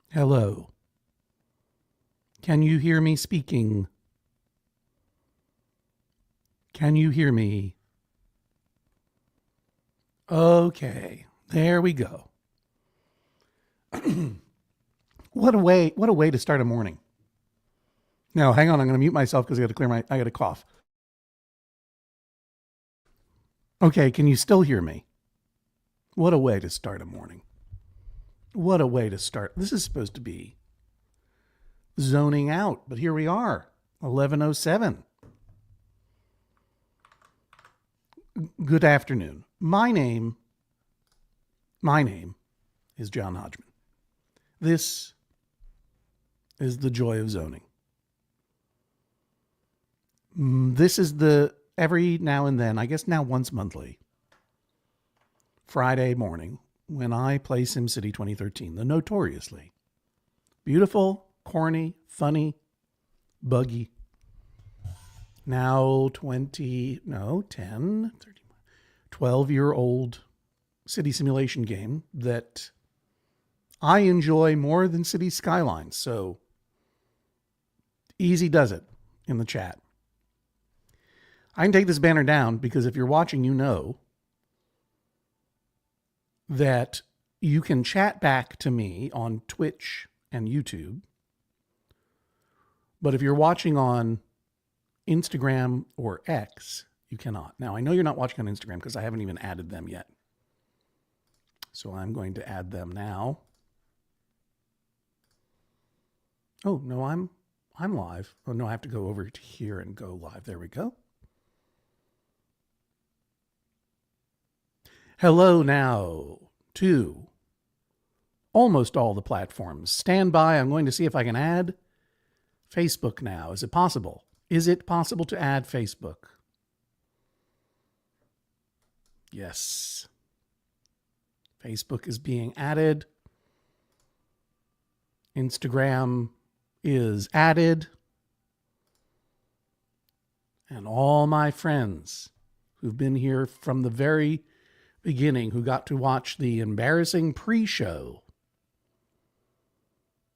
Hello. Can you hear me speaking? Can you hear me? Okay, there we go. What a way to start a morning. Now, hang on, I'm going to mute myself because I got to cough. Okay, can you still hear me? What a way to start a morning. What a way to start. This is supposed to be zoning out, but here we are, 11:07. Good afternoon. My name is John Hodgman. This is the joy of zoning. This is the every now and then, I guess now once monthly, Friday morning when I play SimCity 2013, the notoriously beautiful, corny, funny, buggy, now 12-year-old city simulation game that I enjoy more than City Skylines. So easy does it in the chat. I can take this banner down because if you're watching, you know that you can chat back to me on Twitch and YouTube. But if you're watching on Instagram or X, you cannot. Now, I know you're not watching on Instagram because I haven't even added them yet. So I'm going to add them now. Oh, no, I'm live. Oh, no, I have to go over to here and go live. There we go. Hello now to almost all the platforms. Stand by. I'm going to see if I can add Facebook now. Is it possible? Is it possible to add Facebook? Yes. Facebook is being added. Instagram is added. And all my friends who've been here from the very beginning, who got to watch the embarrassing pre-show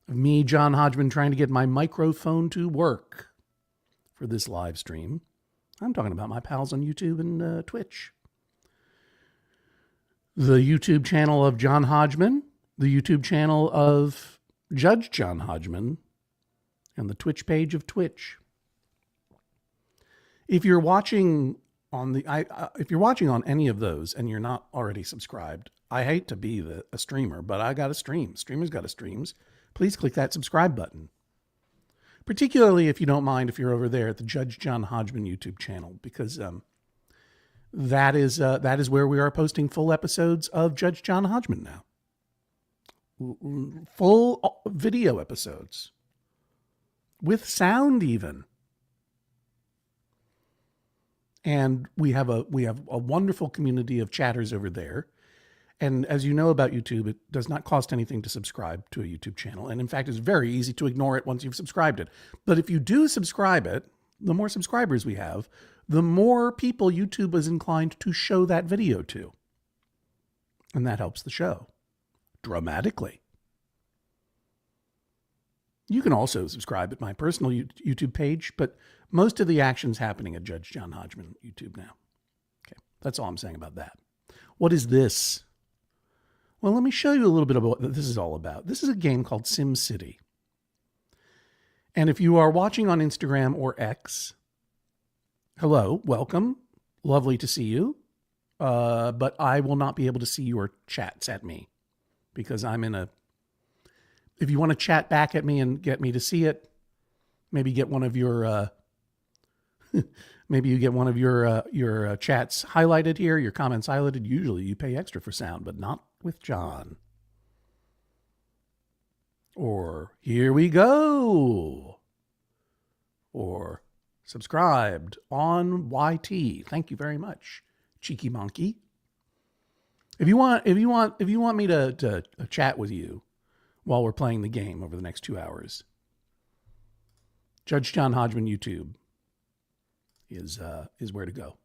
of me, John Hodgman, trying to get my microphone to work for this live stream. I'm talking about my pals on YouTube and Twitch. The YouTube channel of John Hodgman, the YouTube channel of Judge John Hodgman, and the Twitch page of Twitch. If you're watching on if you're watching on any of those and you're not already subscribed, I hate to be a streamer, but I got to stream. Streamers got to streams. Please click that subscribe button. Particularly if you don't mind if you're over there at the Judge John Hodgman YouTube channel, because that is where we are posting full episodes of Judge John Hodgman now. Full video episodes with sound even. And we have a wonderful community of chatters over there. And as you know about YouTube, it does not cost anything to subscribe to a YouTube channel. And in fact, it's very easy to ignore it once you've subscribed it. But if you do subscribe it, the more subscribers we have, the more people YouTube is inclined to show that video to. And that helps the show dramatically. You can also subscribe at my personal YouTube page, but most of the action's happening at Judge John Hodgman YouTube now. Okay, that's all I'm saying about that. What is this? Well, let me show you a little bit about what this is all about. This is a game called SimCity. And if you are watching on Instagram or X, hello, welcome. Lovely to see you. But I will not be able to see your chats at me because I'm in a... If you want to chat back at me and get me to see it, maybe get one of your... maybe you get one of your chats highlighted here, your comments highlighted. Usually you pay extra for sound, but not with John. Or here we go. Or subscribed on YT. Thank you very much, cheeky monkey. If you want me to chat with you while we're playing the game over the next 2 hours, Judge John Hodgman YouTube is where to go.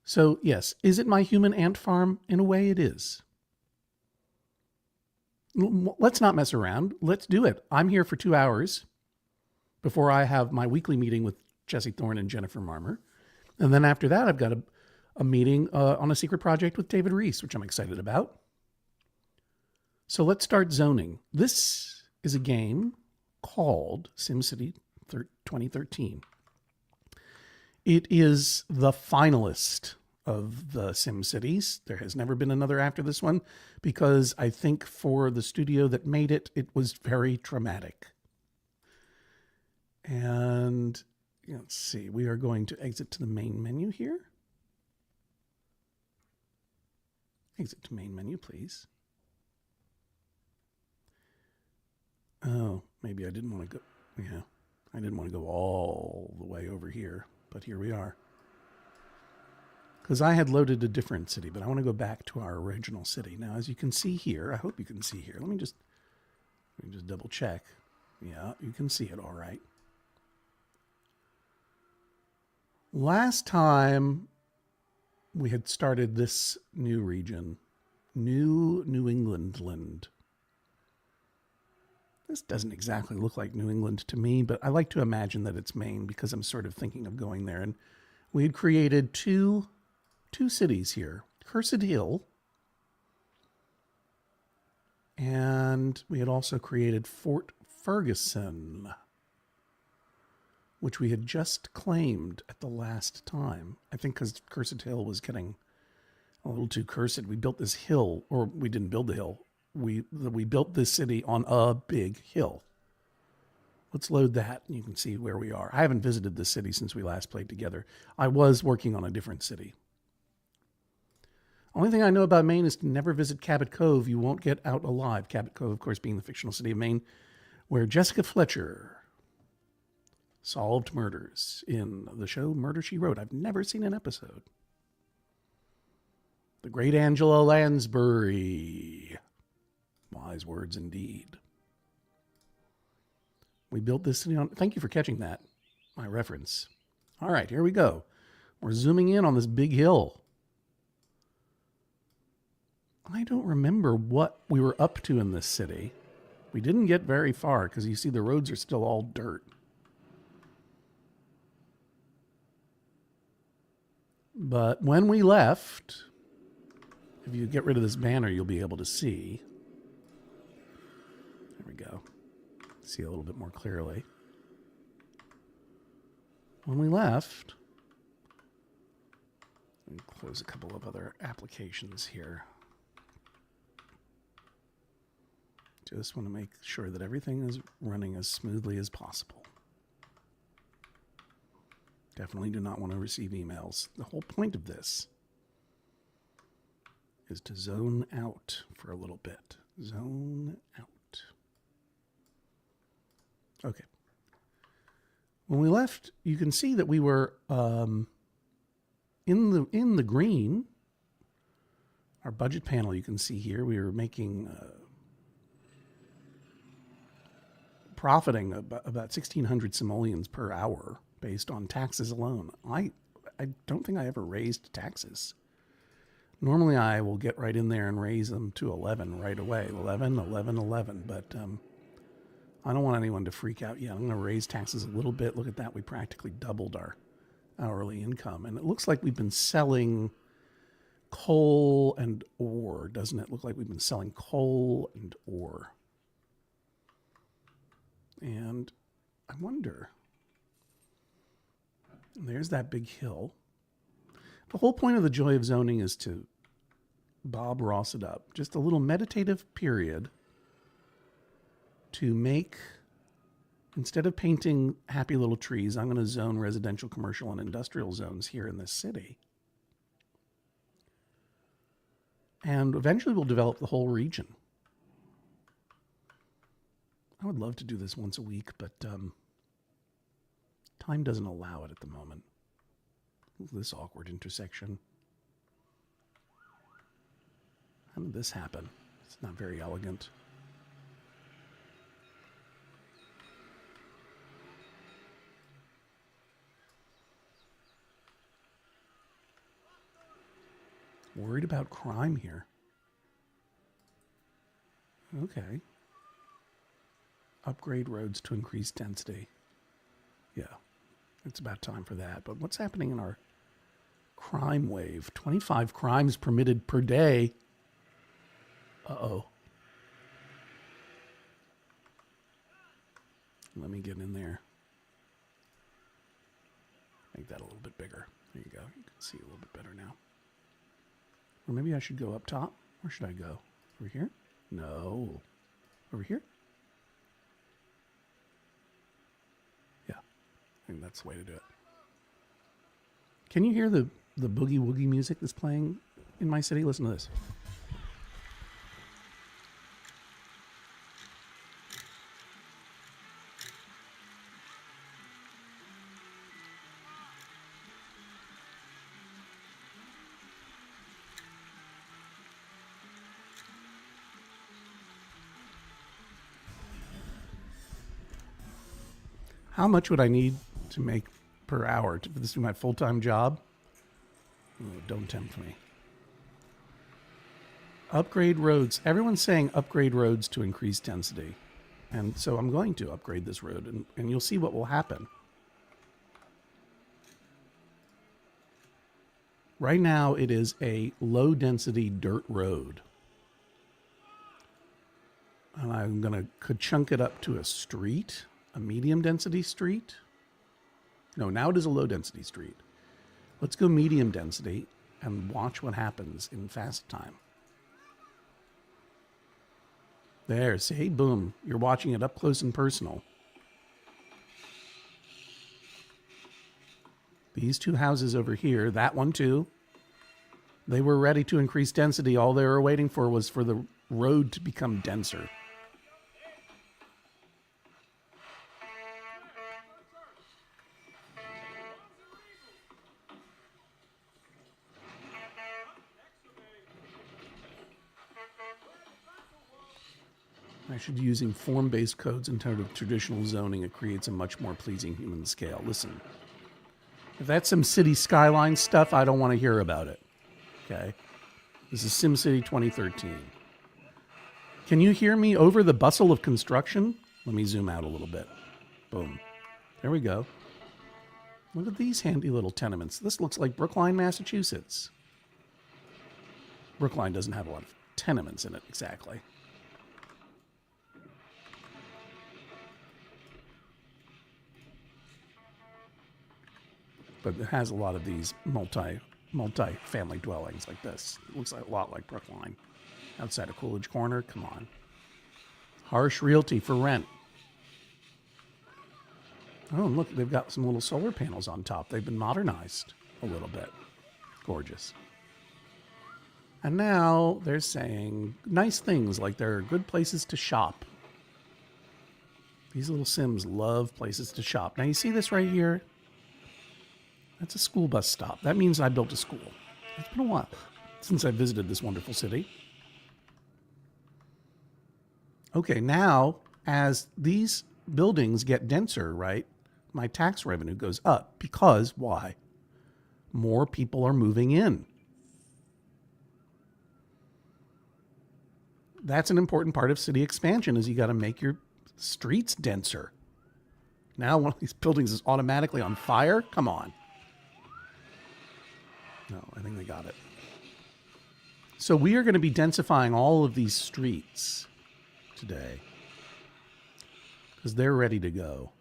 So yes, is it my human ant farm? In a way it is. Let's not mess around. Let's do it. I'm here for 2 hours before I have my weekly meeting with Jesse Thorne and Jennifer Marmer. And then after that, I've got a meeting on a secret project with David Reese, which I'm excited about. So let's start zoning. This is a game called SimCity 2013. It is the finalist of the SimCities. There has never been another after this one because I think for the studio that made it, it was very traumatic. And let's see, we are going to exit to the main menu here. Exit to main menu, please. Oh, maybe I didn't want to go. Yeah, I didn't want to go all the way over here, but here we are. Because I had loaded a different city, but I want to go back to our original city. Now, as you can see here, I hope you can see here. Let me just double check. Yeah, you can see it all right. Last time we had started this new region, New Englandland. This doesn't exactly look like New England to me, but I like to imagine that it's Maine because I'm sort of thinking of going there. And we had created two cities here, Cursed Hill, and we had also created Fort Ferguson, which we had just claimed at the last time. I think because Cursed Hill was getting a little too cursed. We built this hill, or we didn't build the hill. We built this city on a big hill. Let's load that, and you can see where we are. I haven't visited this city since we last played together. I was working on a different city. Only thing I know about Maine is to never visit Cabot Cove. You won't get out alive. Cabot Cove, of course, being the fictional city of Maine, where Jessica Fletcher solved murders in the show Murder, She Wrote. I've never seen an episode. The great Angela Lansbury. Wise words indeed. We built this city on... Thank you for catching that, my reference. All right, here we go. We're zooming in on this big hill. I don't remember what we were up to in this city. We didn't get very far because you see the roads are still all dirt. But when we left, if you get rid of this banner, you'll be able to see. There we go. See a little bit more clearly. When we left, let me close a couple of other applications here. Just want to make sure that everything is running as smoothly as possible. Definitely do not want to receive emails. The whole point of this is to zone out for a little bit. Zone out. Okay. When we left, you can see that we were in the green. Our budget panel, you can see here, we were making profiting about 1,600 simoleons per hour based on taxes alone. I don't think I ever raised taxes. Normally I will get right in there and raise them to 11 right away. 11, 11, 11. But I don't want anyone to freak out yet. I'm going to raise taxes a little bit. Look at that. We practically doubled our hourly income. And it looks like we've been selling coal and ore, doesn't it? Look like we've been selling coal and ore. And I wonder, there's that big hill. The whole point of the Joy of Zoning is to Bob Ross it up. Just a little meditative period to make, instead of painting happy little trees, I'm going to zone residential, commercial, and industrial zones here in this city. And eventually we'll develop the whole region. I would love to do this once a week, but time doesn't allow it at the moment. This awkward intersection. How did this happen? It's not very elegant. Worried about crime here. Okay. Upgrade roads to increase density. Yeah, it's about time for that. But what's happening in our crime wave? 25 crimes permitted per day. Uh-oh. Let me get in there. Make that a little bit bigger. There you go. You can see a little bit better now. Or maybe I should go up top. Where should I go? Over here? No. Over here? Yeah. I think that's the way to do it. Can you hear the boogie woogie music that's playing in my city? Listen to this. How much would I need to make per hour for this to be my full-time job? Oh, don't tempt me. Upgrade roads. Everyone's saying upgrade roads to increase density. And so I'm going to upgrade this road, and you'll see what will happen. Right now, it is a low-density dirt road. And I'm going to chunk it up to a street. A medium density street? No, now it is a low density street. Let's go medium density and watch what happens in fast time. There, see, boom. You're watching it up close and personal. These two houses over here, that one too, they were ready to increase density. All they were waiting for was for the road to become denser. I should be using form-based codes instead of traditional zoning. It creates a much more pleasing human scale. Listen, if that's some city skyline stuff, I don't want to hear about it. Okay? This is SimCity 2013. Can you hear me over the bustle of construction? Let me zoom out a little bit. Boom. There we go. Look at these handy little tenements. This looks like Brookline, Massachusetts. Brookline doesn't have a lot of tenements in it exactly. But it has a lot of these multi-family dwellings like this. It looks like a lot like Brookline. Outside of Coolidge Corner, come on. Harsh Realty for rent. Oh, and look, they've got some little solar panels on top. They've been modernized a little bit. Gorgeous. And now they're saying nice things like there are good places to shop. These little Sims love places to shop. Now you see this right here? That's a school bus stop. That means I built a school. It's been a while since I visited this wonderful city. Okay, now as these buildings get denser, right, my tax revenue goes up because why? More people are moving in. That's an important part of city expansion is you got to make your streets denser. Now one of these buildings is automatically on fire? Come on. No, I think they got it. So we are going to be densifying all of these streets today because they're ready to go.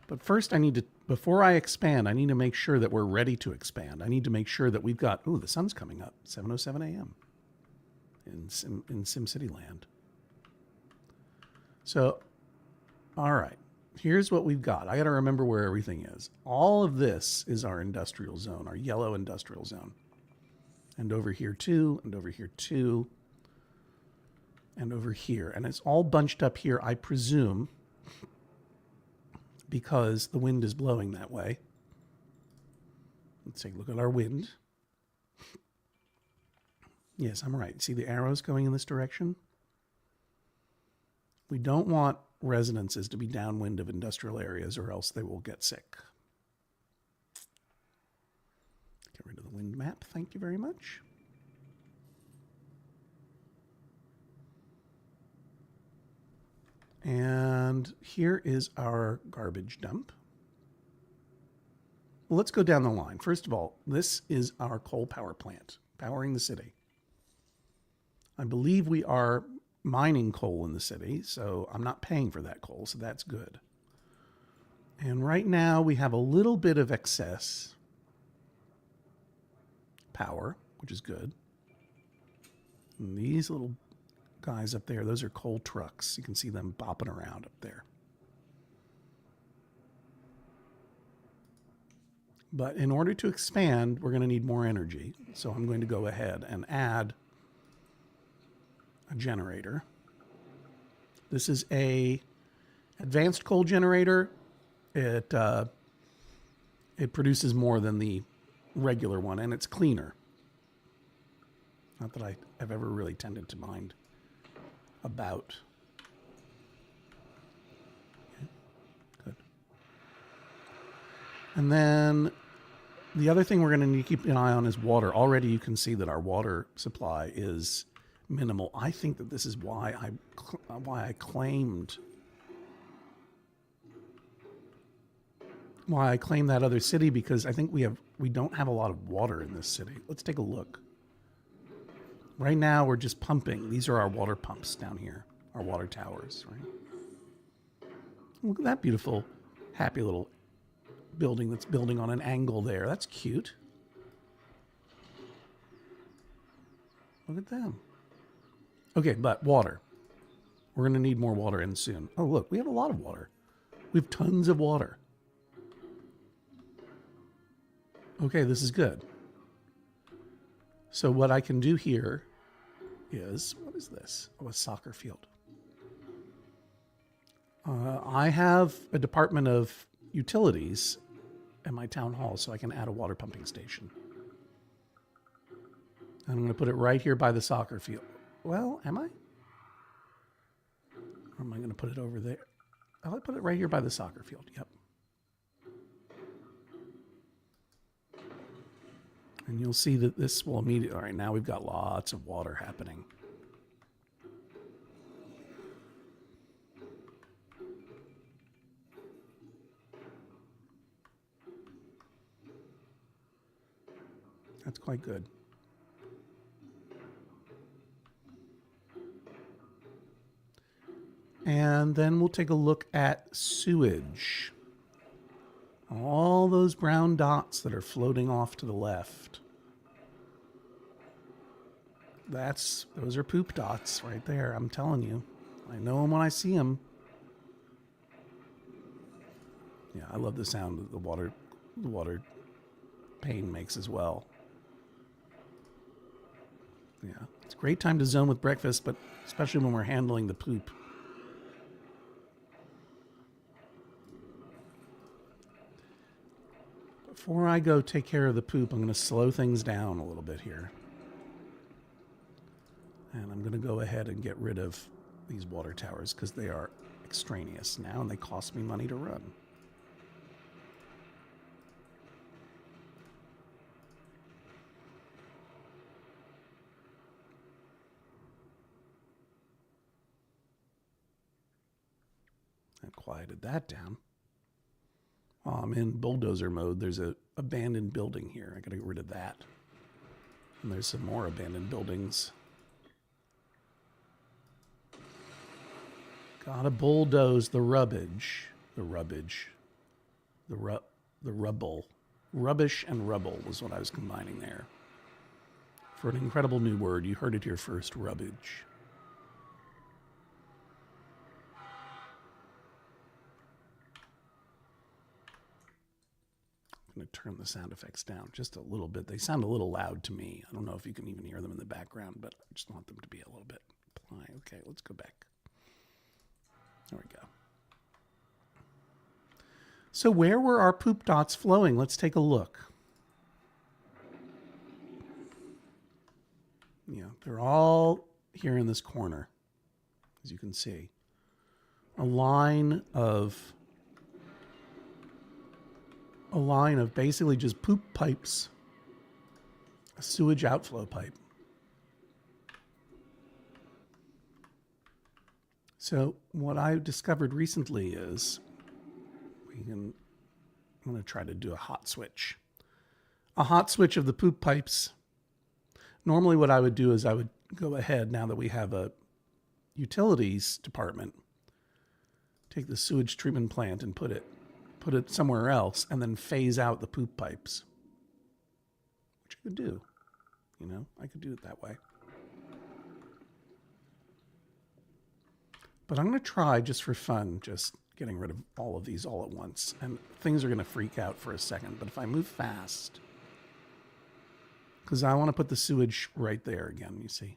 But first before I expand, I need to make sure that we're ready to expand. I need to make sure that we've got, the sun's coming up, 7:07 a.m. in SimCity land. So, all right. Here's what we've got. I got to remember where everything is. All of this is our industrial zone, our yellow industrial zone. And over here too, and over here too, and over here. And it's all bunched up here, I presume, because the wind is blowing that way. Let's take a look at our wind. Yes, I'm right. See the arrows going in this direction? We don't want residences to be downwind of industrial areas or else they will get sick. Get rid of the wind map. Thank you very much. And here is our garbage dump. Well, let's go down the line. First of all, this is our coal power plant powering the city. I believe we are mining coal in the city, so I'm not paying for that coal, so that's good. And right now we have a little bit of excess power, which is good. And these little guys up there, those are coal trucks. You can see them bopping around up there. But in order to expand, we're going to need more energy. So I'm going to go ahead and add a generator. This is a advanced coal generator. It produces more than the regular one, and it's cleaner. Not that I've ever really tended to mind about. Okay, good. And then the other thing we're going to need to keep an eye on is water. Already you can see that our water supply is minimal. I think that this is why I claimed that other city, because I think we don't have a lot of water in this city. Let's take a look. Right now we're just pumping. These are our water pumps down here, our water towers, right? Look at that beautiful, happy little building that's building on an angle there. That's cute. Look at them. Okay, but water. We're going to need more water in soon. Oh, look, we have a lot of water. We have tons of water. Okay, this is good. So what I can do here is, what is this? Oh, a soccer field. I have a department of utilities at my town hall, so I can add a water pumping station. And I'm going to put it right here by the soccer field. Well, am I? Or am I going to put it over there? I'll put it right here by the soccer field. Yep. And you'll see that this will immediately... All right, now we've got lots of water happening. That's quite good. And then we'll take a look at sewage. All those brown dots that are floating off to the left. Those are poop dots right there. I'm telling you. I know them when I see them. Yeah, I love the sound that the water pane makes as well. Yeah, it's a great time to zone with breakfast, but especially when we're handling the poop. Before I go take care of the poop, I'm going to slow things down a little bit here. And I'm going to go ahead and get rid of these water towers because they are extraneous now and they cost me money to run. I quieted that down. While I'm in bulldozer mode, there's an abandoned building here. I got to get rid of that. And there's some more abandoned buildings. Gotta bulldoze the rubbish. The rubble. Rubbish and rubble was what I was combining there. For an incredible new word, you heard it here first, rubbish. I'm going to turn the sound effects down just a little bit. They sound a little loud to me. I don't know if you can even hear them in the background, but I just want them to be a little bit high. Okay, let's go back. There we go. So where were our poop dots flowing? Let's take a look. Yeah, they're all here in this corner, as you can see. A line of basically just poop pipes, a sewage outflow pipe. So what I discovered recently is I'm going to try to do a hot switch. A hot switch of the poop pipes. Normally what I would do is I would go ahead, now that we have a utilities department, take the sewage treatment plant and put it somewhere else, and then phase out the poop pipes. Which I could do. You know, I could do it that way. But I'm going to try, just for fun, just getting rid of all of these all at once. And things are going to freak out for a second. But if I move fast, because I want to put the sewage right there again, you see.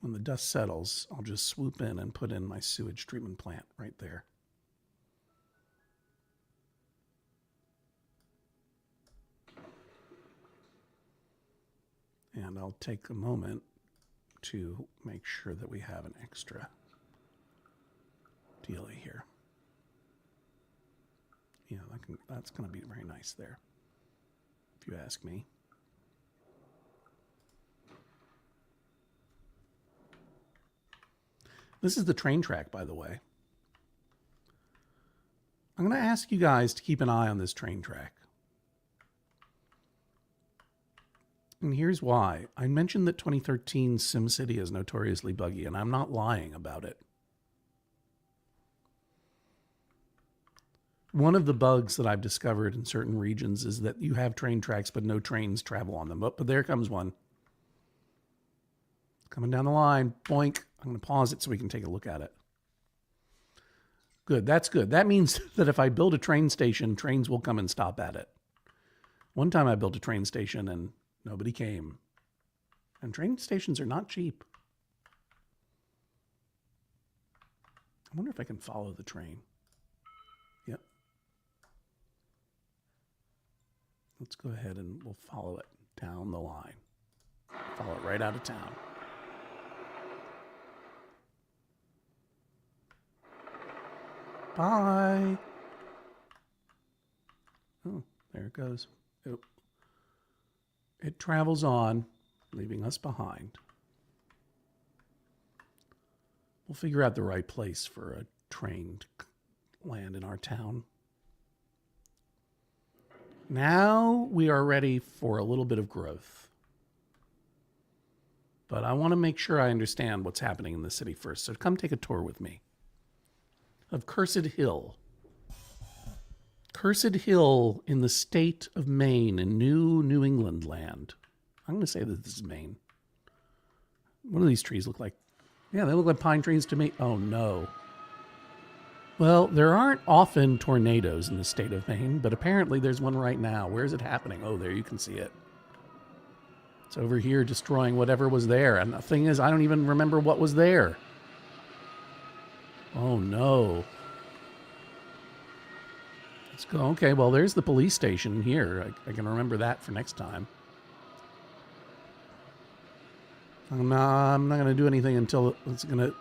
When the dust settles, I'll just swoop in and put in my sewage treatment plant right there. And I'll take a moment to make sure that we have an extra dealie here. Yeah, that's going to be very nice there, if you ask me. This is the train track, by the way. I'm going to ask you guys to keep an eye on this train track. And here's why. I mentioned that 2013 SimCity is notoriously buggy, and I'm not lying about it. One of the bugs that I've discovered in certain regions is that you have train tracks, but no trains travel on them. But there comes one. Coming down the line. Boink. I'm going to pause it so we can take a look at it. Good. That's good. That means that if I build a train station, trains will come and stop at it. One time I built a train station and nobody came. And train stations are not cheap. I wonder if I can follow the train. Yep. Let's go ahead and we'll follow it down the line. Follow it right out of town. Bye. Oh, there it goes. Oh. It travels on, leaving us behind. We'll figure out the right place for a train to land in our town. Now we are ready for a little bit of growth. But I want to make sure I understand what's happening in the city first. So come take a tour with me of Cursed Hill. Cursed Hill in the state of Maine in New England land. I'm going to say that this is Maine. What do these trees look like? Yeah, they look like pine trees to me. Oh, no. Well, there aren't often tornadoes in the state of Maine, but apparently there's one right now. Where is it happening? Oh, there, you can see it. It's over here destroying whatever was there. And the thing is, I don't even remember what was there. Oh, no. Let's go. Okay, well, there's the police station here. I can remember that for next time. I'm not going to do anything until it's going to...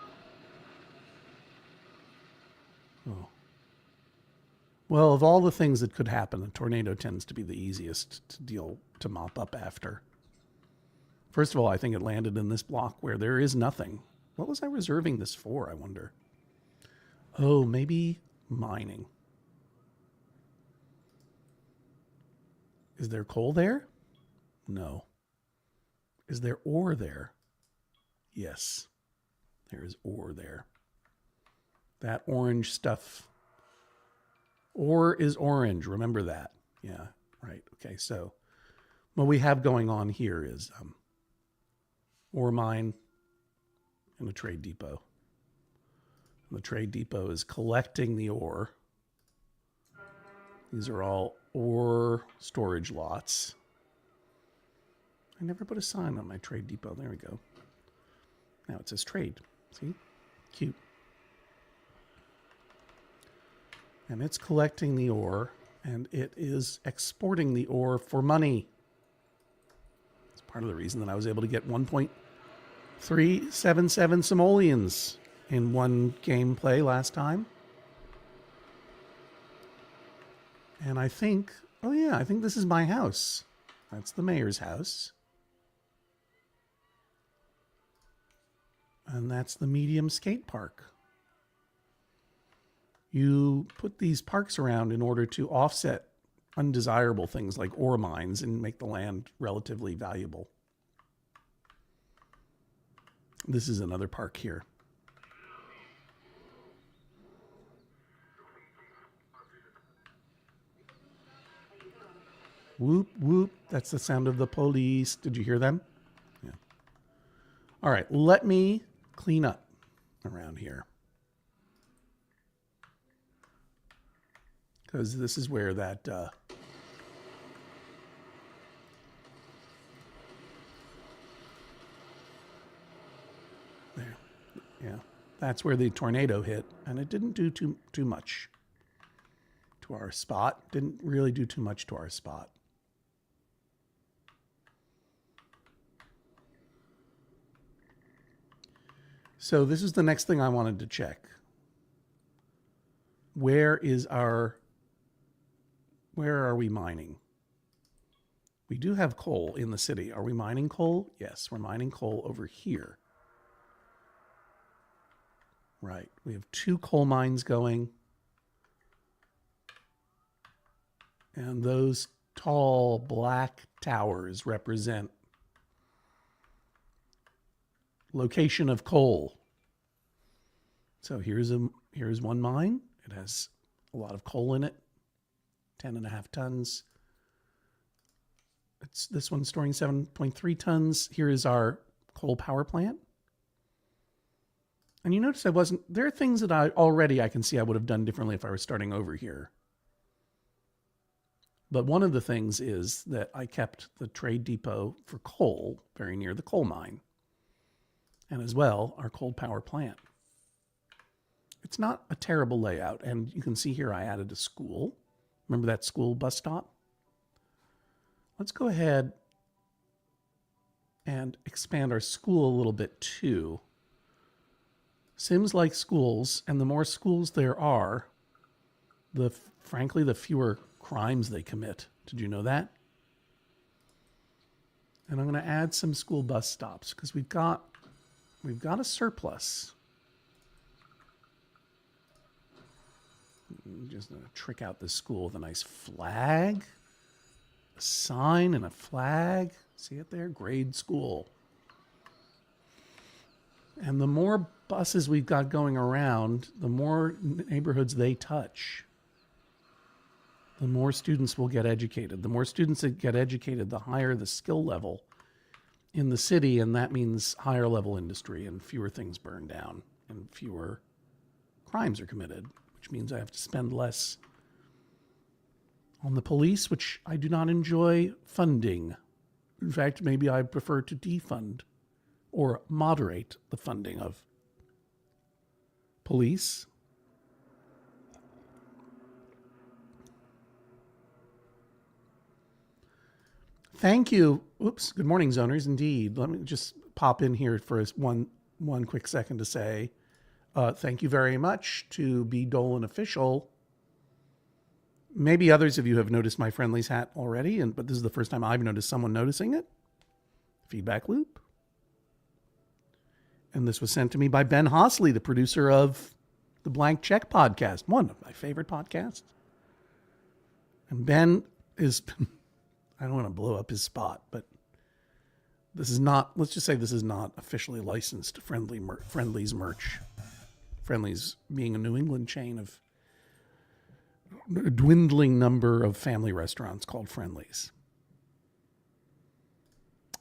Oh. Well, of all the things that could happen, a tornado tends to be the easiest to mop up after. First of all, I think it landed in this block where there is nothing. What was I reserving this for, I wonder? Oh, maybe mining. Is there coal there? No. Is there ore there? Yes. There is ore there. That orange stuff. Ore is orange. Remember that. Yeah, right. Okay, so what we have going on here is ore mine and a trade depot. And the trade depot is collecting the ore. These are all ore storage lots. I never put a sign on my trade depot. There we go. Now it says trade. See? Cute. And it's collecting the ore, and it is exporting the ore for money. It's part of the reason that I was able to get 1.377 simoleons in one gameplay last time. And I think, oh yeah, I think this is my house. That's the mayor's house. And that's the medium skate park. You put these parks around in order to offset undesirable things like ore mines and make the land relatively valuable. This is another park here. Whoop, whoop. That's the sound of the police. Did you hear them? Yeah. All right, let me clean up around here. Because this is where that... there. Yeah, that's where the tornado hit, and it didn't do too much to our spot. Didn't really do too much to our spot. So this is the next thing I wanted to check. Where are we mining? We do have coal in the city. Are we mining coal? Yes, we're mining coal over here. Right, we have 2 coal mines going. And those tall black towers represent location of coal. So here's one mine. It has a lot of coal in it, 10.5 tons. This one's storing 7.3 tons. Here is our coal power plant. And you notice there are things that I can see I would have done differently if I were starting over here. But one of the things is that I kept the trade depot for coal very near the coal mine. And as well, our coal power plant. It's not a terrible layout. And you can see here I added a school. Remember that school bus stop? Let's go ahead and expand our school a little bit too. Sims like schools, and the more schools there are, frankly, the fewer crimes they commit. Did you know that? And I'm going to add some school bus stops because we've got a surplus. I'm just going to trick out this school with a nice flag, a sign, and a flag. See it there? Grade school. And the more buses we've got going around, the more neighborhoods they touch, the more students will get educated. The more students that get educated, the higher the skill level in the city, and that means higher level industry and fewer things burn down and fewer crimes are committed, which means I have to spend less on the police, which I do not enjoy funding. In fact, maybe I prefer to defund or moderate the funding of police. Thank you. Oops. Good morning, zoners. Indeed. Let me just pop in here for one quick second to say thank you very much to Be Dolan Official. Maybe others of you have noticed my Friendly's hat already, but this is the first time I've noticed someone noticing it. Feedback loop. And this was sent to me by Ben Hosley, the producer of the Blank Check podcast, one of my favorite podcasts. And Ben is, I don't want to blow up his spot, but this is not, let's just say this is not officially licensed Friendly's merch. Friendly's being a New England chain of a dwindling number of family restaurants called Friendly's.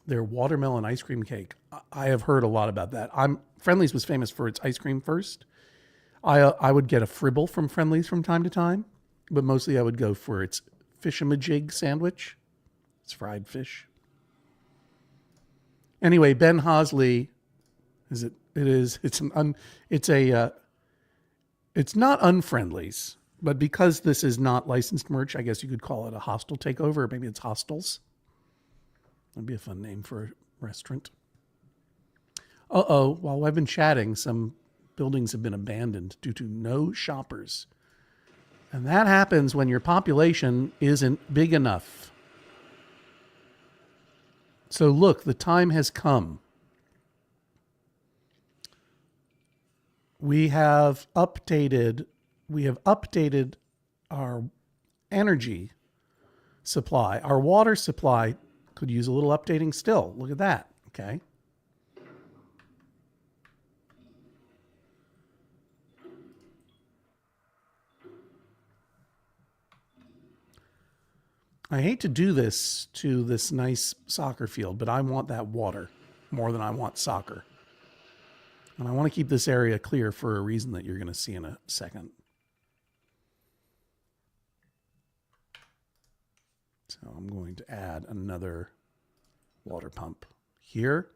Their watermelon ice cream cake, I have heard a lot about that. Friendly's was famous for its ice cream first. I would get a fribble from Friendly's from time to time, but mostly I would go for its fish-a-majig sandwich. It's fried fish. Anyway, Ben Hosley, it's not Unfriendly's, but because this is not licensed merch, I guess you could call it a hostile takeover, or maybe it's hostels. That'd be a fun name for a restaurant. While I've been chatting, some buildings have been abandoned due to no shoppers. And that happens when your population isn't big enough. So look, the time has come. we have updated our energy supply. Our water supply could use a little updating still. Look at that. Okay. I hate to do this to this nice soccer field, but I want that water more than I want soccer. And I want to keep this area clear for a reason that you're going to see in a second. So I'm going to add another water pump here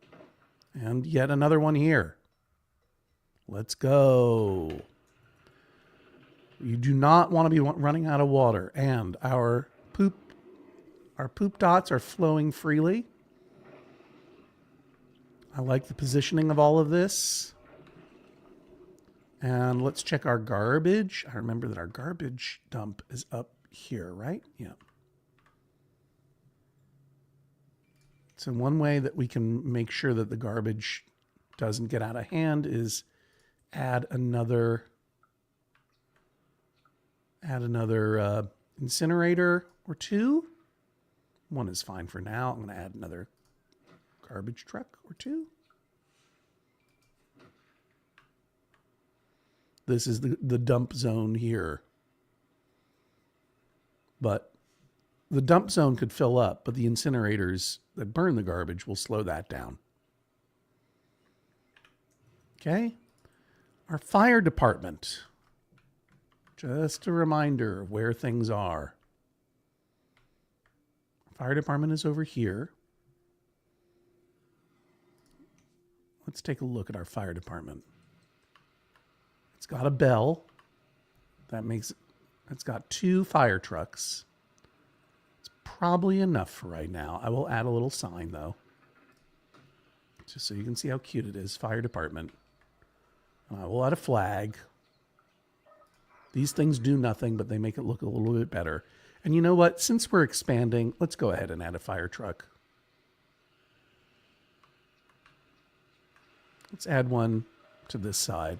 and yet another one here. Let's go. You do not want to be running out of water, and our poop dots are flowing freely. I like the positioning of all of this. And let's check our garbage. I remember that our garbage dump is up here, right? Yeah. So one way that we can make sure that the garbage doesn't get out of hand is add another incinerator or two. One is fine for now. I'm going to add another garbage truck or two. This is the dump zone here. But the dump zone could fill up, but the incinerators that burn the garbage will slow that down. Okay. Our fire department. Just a reminder of where things are. Fire department is over here. Let's take a look at our fire department. It's got a bell. That makes it, it's got 2 fire trucks. It's probably enough for right now. I will add a little sign though, just so you can see how cute it is. Fire department. And I will add a flag. These things do nothing, but they make it look a little bit better. And you know what? Since we're expanding, let's go ahead and add a fire truck. Let's add one to this side.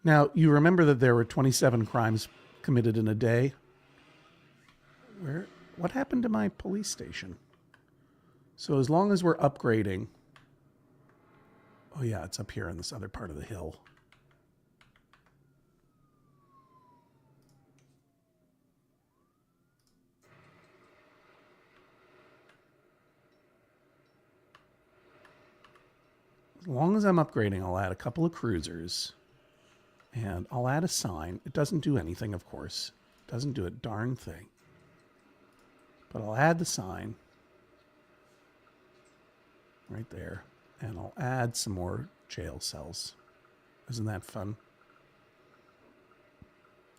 Now, you remember that there were 27 crimes committed in a day? What happened to my police station? So as long as we're upgrading... Oh yeah, it's up here in this other part of the hill. As long as I'm upgrading, I'll add a couple of cruisers. And I'll add a sign. It doesn't do anything, of course. It doesn't do a darn thing. But I'll add the sign. Right there. And I'll add some more jail cells. Isn't that fun?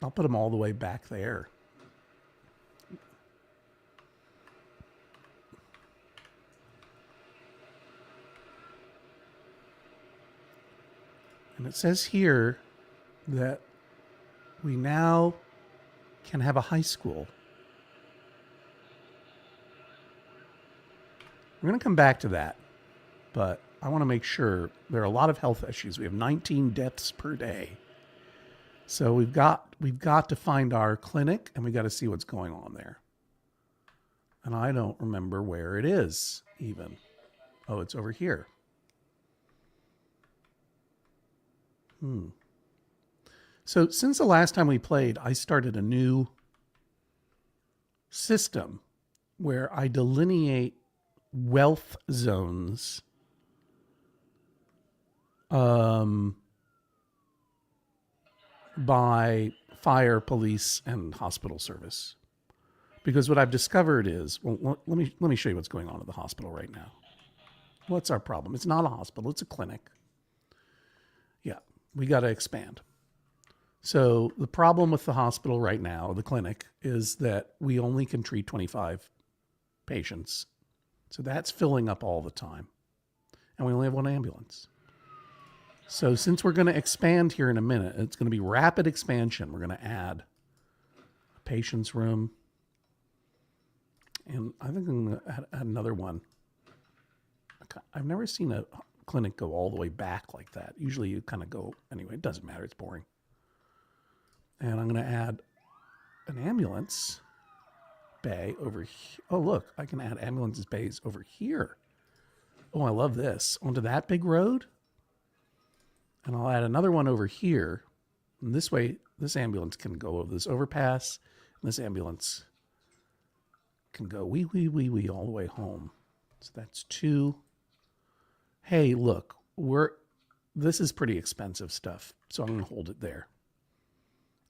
I'll put them all the way back there. And it says here that we now can have a high school. We're going to come back to that, but I want to make sure there are a lot of health issues. We have 19 deaths per day. So we've got to find our clinic, and we got to see what's going on there. And I don't remember where it is even. Oh, it's over here. So since the last time we played, I started a new system where I delineate wealth zones by fire, police, and hospital service. Because what I've discovered is, well, let me show you what's going on at the hospital right now. What's our problem? It's not a hospital, it's a clinic. Yeah, we got to expand. So the problem with the hospital right now, the clinic, is that we only can treat 25 patients. So that's filling up all the time. And we only have 1 ambulance. So since we're going to expand here in a minute, it's going to be rapid expansion. We're going to add a patient's room. And I think I'm going to add another one. I've never seen a clinic go all the way back like that. Usually you kind of go, anyway, it doesn't matter. It's boring. And I'm going to add an ambulance bay over here. Oh, look, I can add ambulance bays over here. Oh, I love this. Onto that big road. And I'll add another one over here. And this way, this ambulance can go over this overpass. And this ambulance can go wee, wee, wee, wee all the way home. So that's 2. Hey, look, this is pretty expensive stuff. So I'm going to hold it there.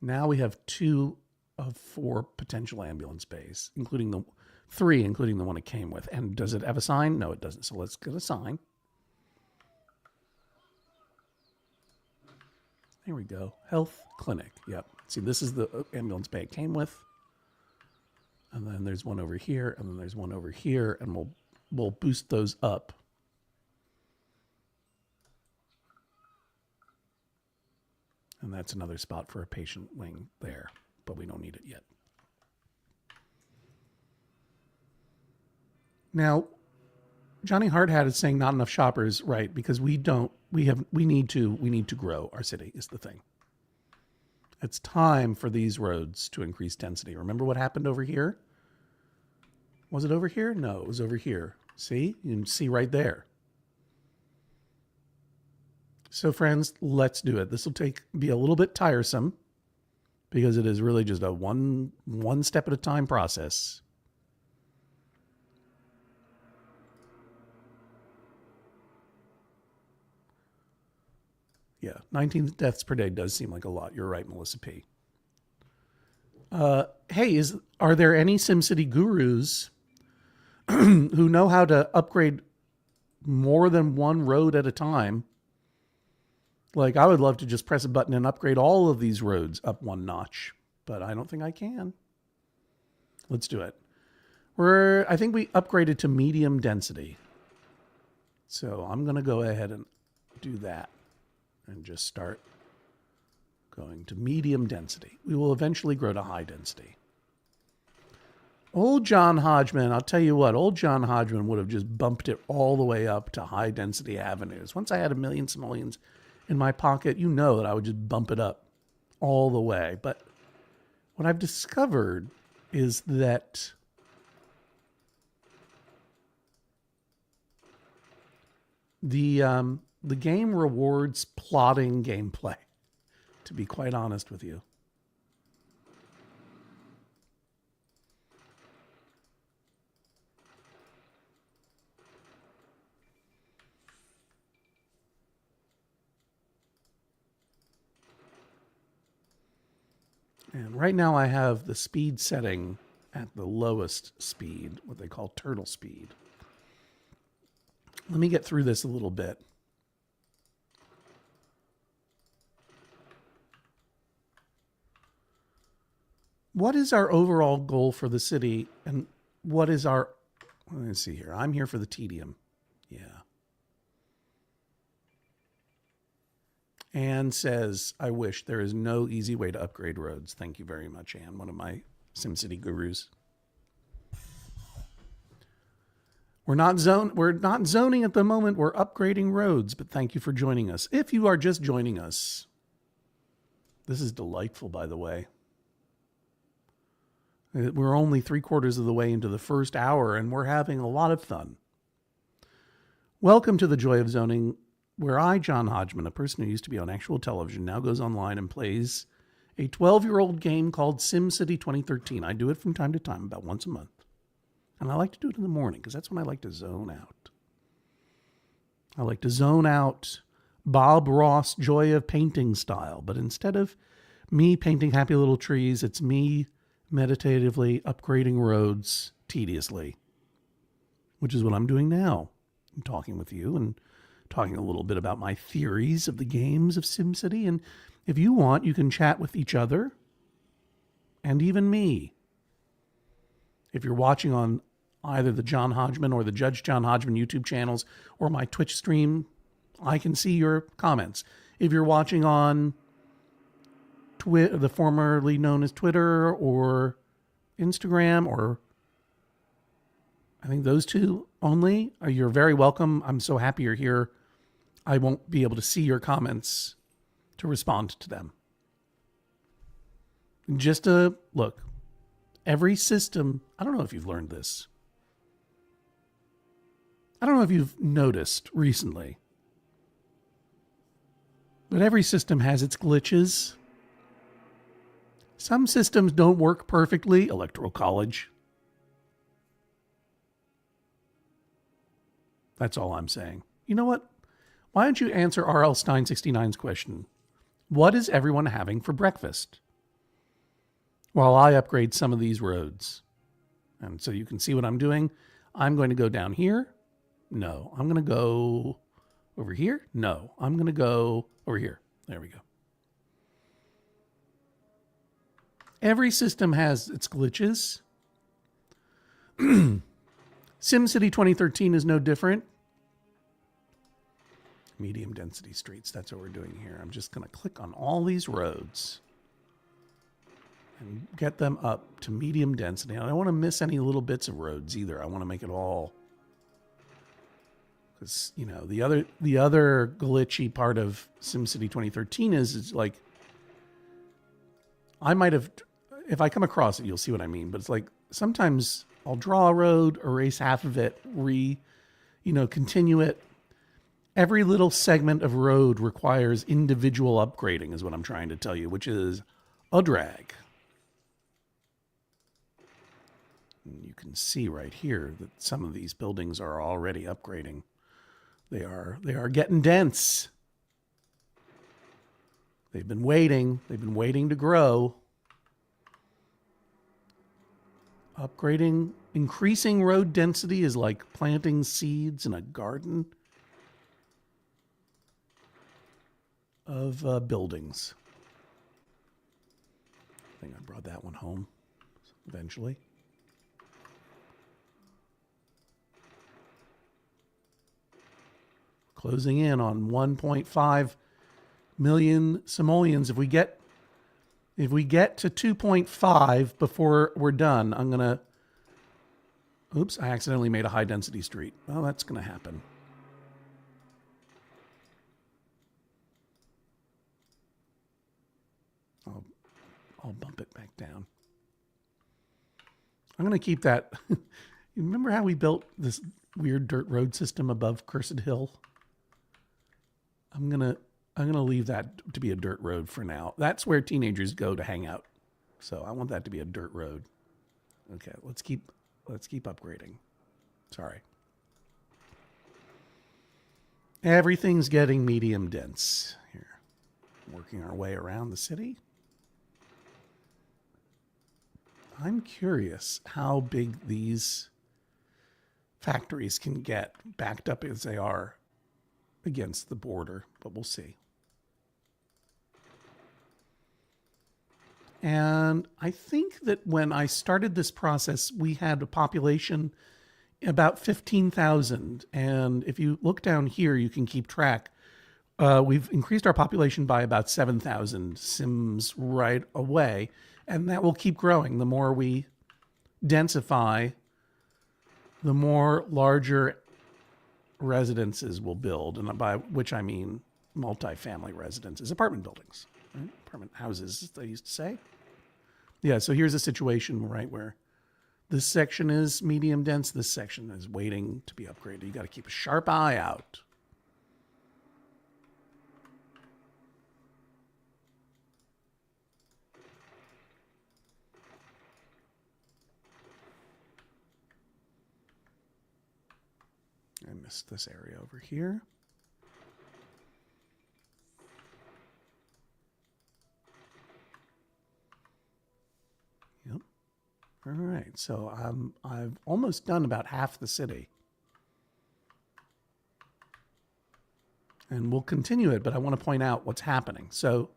Now we have 2 of 4 potential ambulance bays, including the 3, including the one it came with. And does it have a sign? No, it doesn't. So let's get a sign. There we go. Health clinic. Yep. See, this is the ambulance bay it came with. And then there's one over here, and then there's one over here, and we'll boost those up. And that's another spot for a patient wing there, but we don't need it yet. Now, Johnny Hardhat is saying not enough shoppers, right? Because we need to grow our city is the thing. It's time for these roads to increase density. Remember what happened over here? Was it over here? No, it was over here. See? You can see right there. So friends, let's do it. This will be a little bit tiresome because it is really just a one step at a time process. Yeah, 19 deaths per day does seem like a lot. You're right, Melissa P. Hey, are there any SimCity gurus who know how to upgrade more than one road at a time? Like, I would love to just press a button and upgrade all of these roads up 1 notch, but I don't think I can. Let's do it. I think we upgraded to medium density. So I'm going to go ahead and do that and just start going to medium density. We will eventually grow to high density. Old John Hodgman, I'll tell you what, old John Hodgman would have just bumped it all the way up to high density avenues. Once I had a million simoleons in my pocket, you know that I would just bump it up all the way. But what I've discovered is that the game rewards plotting gameplay, to be quite honest with you. And right now I have the speed setting at the lowest speed, what they call turtle speed. Let me get through this a little bit. What is our overall goal for the city? And what is our, let me see here. I'm here for the tedium. Yeah. Anne says, I wish there is no easy way to upgrade roads. Thank you very much, Anne, one of my SimCity gurus. We're not zoning at the moment. We're upgrading roads, but thank you for joining us. If you are just joining us, this is delightful, by the way. We're only 3/4 of the way into the first hour, and we're having a lot of fun. Welcome to the Joy of Zoning, where I, John Hodgman, a person who used to be on actual television, now goes online and plays a 12-year-old game called SimCity 2013. I do it from time to time, about once a month. And I like to do it in the morning because that's when I like to zone out. I like to zone out Bob Ross joy of painting style. But instead of me painting happy little trees, it's me meditatively upgrading roads tediously, which is what I'm doing now. I'm talking with you and talking a little bit about my theories of the games of SimCity. And if you want, you can chat with each other and even me. If you're watching on either the John Hodgman or the Judge John Hodgman YouTube channels or my Twitch stream, I can see your comments. If you're watching on the formerly known as Twitter or Instagram or I think those two only. You're very welcome. I'm so happy you're here. I won't be able to see your comments to respond to them. Just a look. Every system, I don't know if you've learned this. I don't know if you've noticed recently, but every system has its glitches. Some systems don't work perfectly. Electoral College. That's all I'm saying. You know what? Why don't you answer R.L. Stein 69's question? What is everyone having for breakfast? While I upgrade some of these roads. And so you can see what I'm doing. I'm going to go down here. No. I'm going to go over here. No. I'm going to go over here. There we go. Every system has its glitches. SimCity 2013 is no different. Medium density streets. That's what we're doing here. I'm just going to click on all these roads and get them up to medium density. I don't want to miss any little bits of roads either. I want to make it all, because you know the other glitchy part of SimCity 2013 is like I might have, if I come across it, you'll see what I mean. But it's like sometimes I'll draw a road, erase half of it, continue it. Every little segment of road requires individual upgrading, is what I'm trying to tell you, which is a drag. And you can see right here that some of these buildings are already upgrading. They are getting dense. They've been waiting to grow. Upgrading, increasing road density is like planting seeds in a garden of buildings. I think I brought that one home eventually. Closing in on 1.5 million simoleons. If we get to 2.5 before we're done, I'm gonna. Oops! I accidentally made a high density street. Well, that's gonna happen. I'll bump it back down. I'm gonna keep that. You remember how we built this weird dirt road system above Cursed Hill? I'm gonna leave that to be a dirt road for now. That's where teenagers go to hang out. So I want that to be a dirt road. Okay, let's keep upgrading. Sorry. Everything's getting medium dense here. Working our way around the city. I'm curious how big these factories can get, backed up as they are against the border, but we'll see. And I think that when I started this process, we had a population about 15,000. And if you look down here, you can keep track. We've increased our population by about 7,000 Sims right away. And that will keep growing. The more we densify, the more larger residences we'll build. And by which I mean multifamily residences, apartment buildings, right? Apartment houses, as they used to say. Yeah, so here's a situation, right, where this section is medium dense, this section is waiting to be upgraded. You got to keep a sharp eye out. I missed this area over here. Yep. All right. So I've almost done about half the city. And we'll continue it, but I want to point out what's happening. So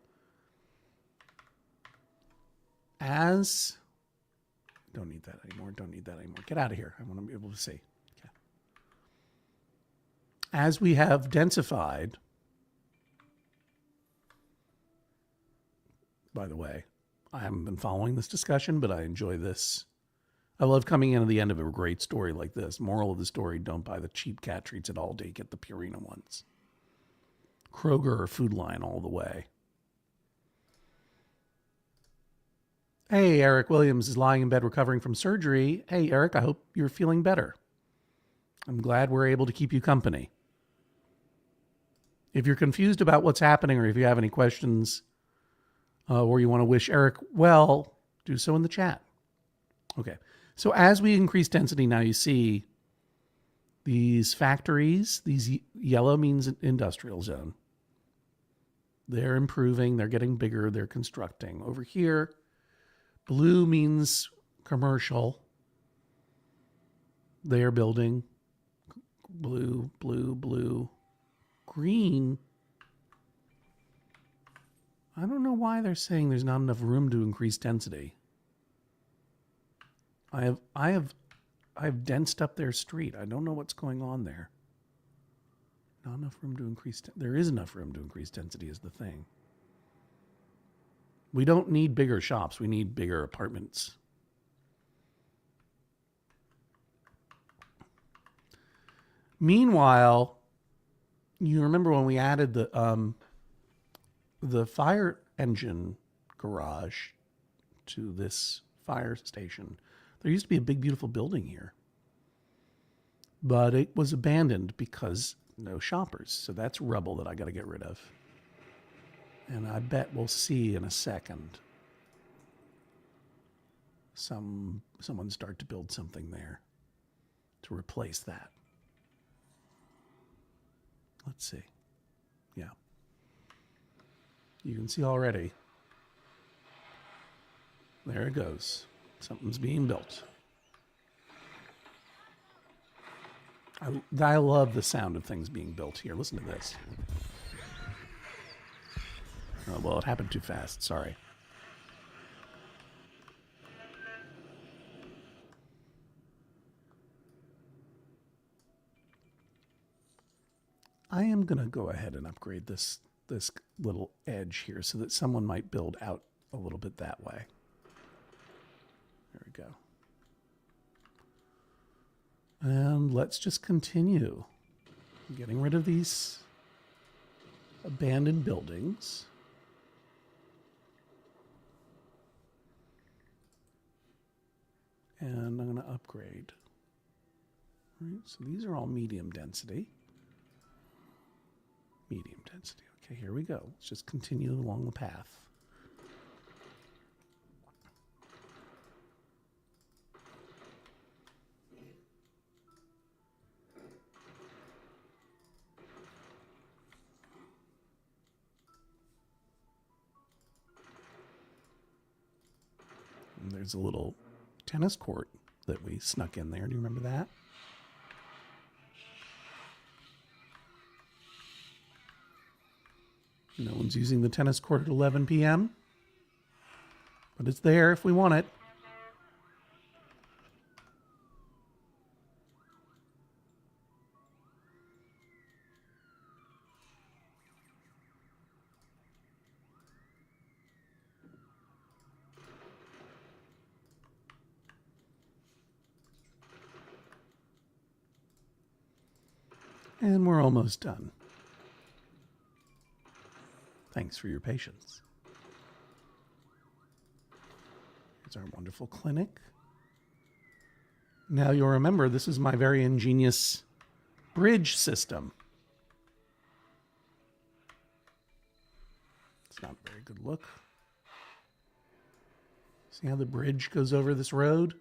don't need that anymore. Get out of here. I want to be able to see. As we have densified, by the way, I haven't been following this discussion, but I enjoy this I love coming in at the end of a great story like this. Moral of the story, don't buy the cheap cat treats at Aldi. Get the Purina ones. Kroger or Food Line all the way. Hey, Eric Williams is lying in bed recovering from surgery. Hey, Eric, I hope you're feeling better. I'm glad we're able to keep you company. If you're confused about what's happening or if you have any questions or you want to wish Eric well, do so in the chat. Okay. So as we increase density, now you see these factories, these yellow means industrial zone. They're improving. They're getting bigger. They're constructing. Over here, blue means commercial. They're building. Blue, blue, blue. Green. I don't know why they're saying there's not enough room to increase density. I have densed up their street. I don't know what's going on there. Not enough room to increase. There is enough room to increase density is the thing. We don't need bigger shops. We need bigger apartments. Meanwhile, you remember when we added the fire engine garage to this fire station? There used to be a big, beautiful building here, but it was abandoned because no shoppers. So that's rubble that I got to get rid of. And I bet we'll see in a second someone start to build something there to replace that. Let's see. Yeah. You can see already. There it goes. Something's being built. I love the sound of things being built here. Listen to this. Oh, well, it happened too fast. Sorry. I am going to go ahead and upgrade this little edge here so that someone might build out a little bit that way. There we go. And let's just continue getting rid of these abandoned buildings. And I'm going to upgrade. All right, so these are all medium density. Medium density. Okay, here we go. Let's just continue along the path. And there's a little tennis court that we snuck in there. Do you remember that? No one's using the tennis court at 11 p.m., but it's there if we want it. And we're almost done. Thanks for your patience. Here's our wonderful clinic. Now you'll remember this is my very ingenious bridge system. It's not a very good look. See how the bridge goes over this road?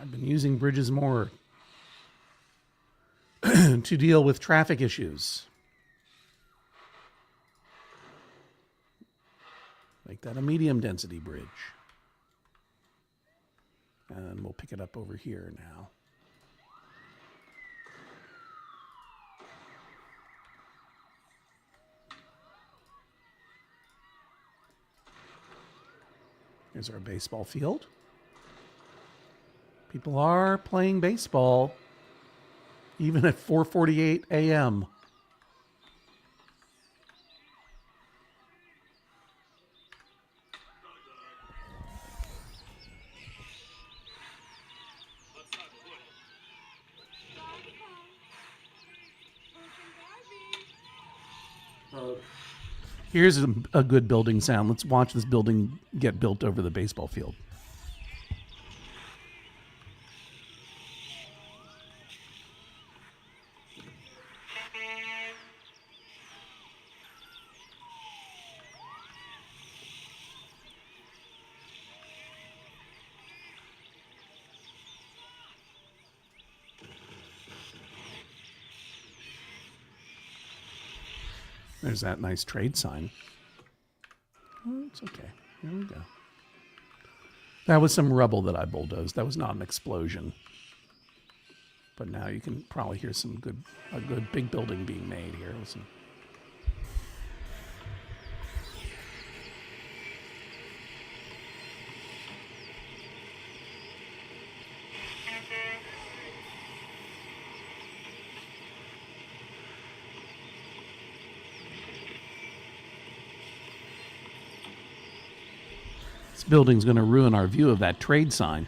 I've been using bridges more to deal with traffic issues. Make that a medium density bridge. And we'll pick it up over here now. Here's our baseball field. People are playing baseball even at 4:48 a.m. Here's a good building sound. Let's watch this building get built over the baseball field. There's that nice trade sign. Oh, it's okay. There we go. That was some rubble that I bulldozed. That was not an explosion. But now you can probably hear a good big building being made here. Listen. This building's going to ruin our view of that trade sign.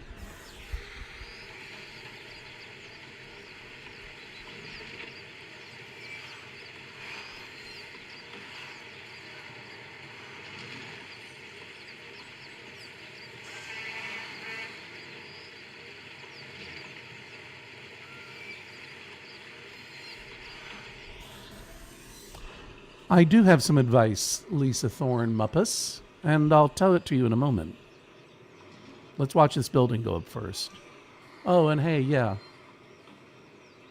I do have some advice, Lisa Thorne Muppus, and I'll tell it to you in a moment. Let's watch this building go up first. Oh, and hey, yeah.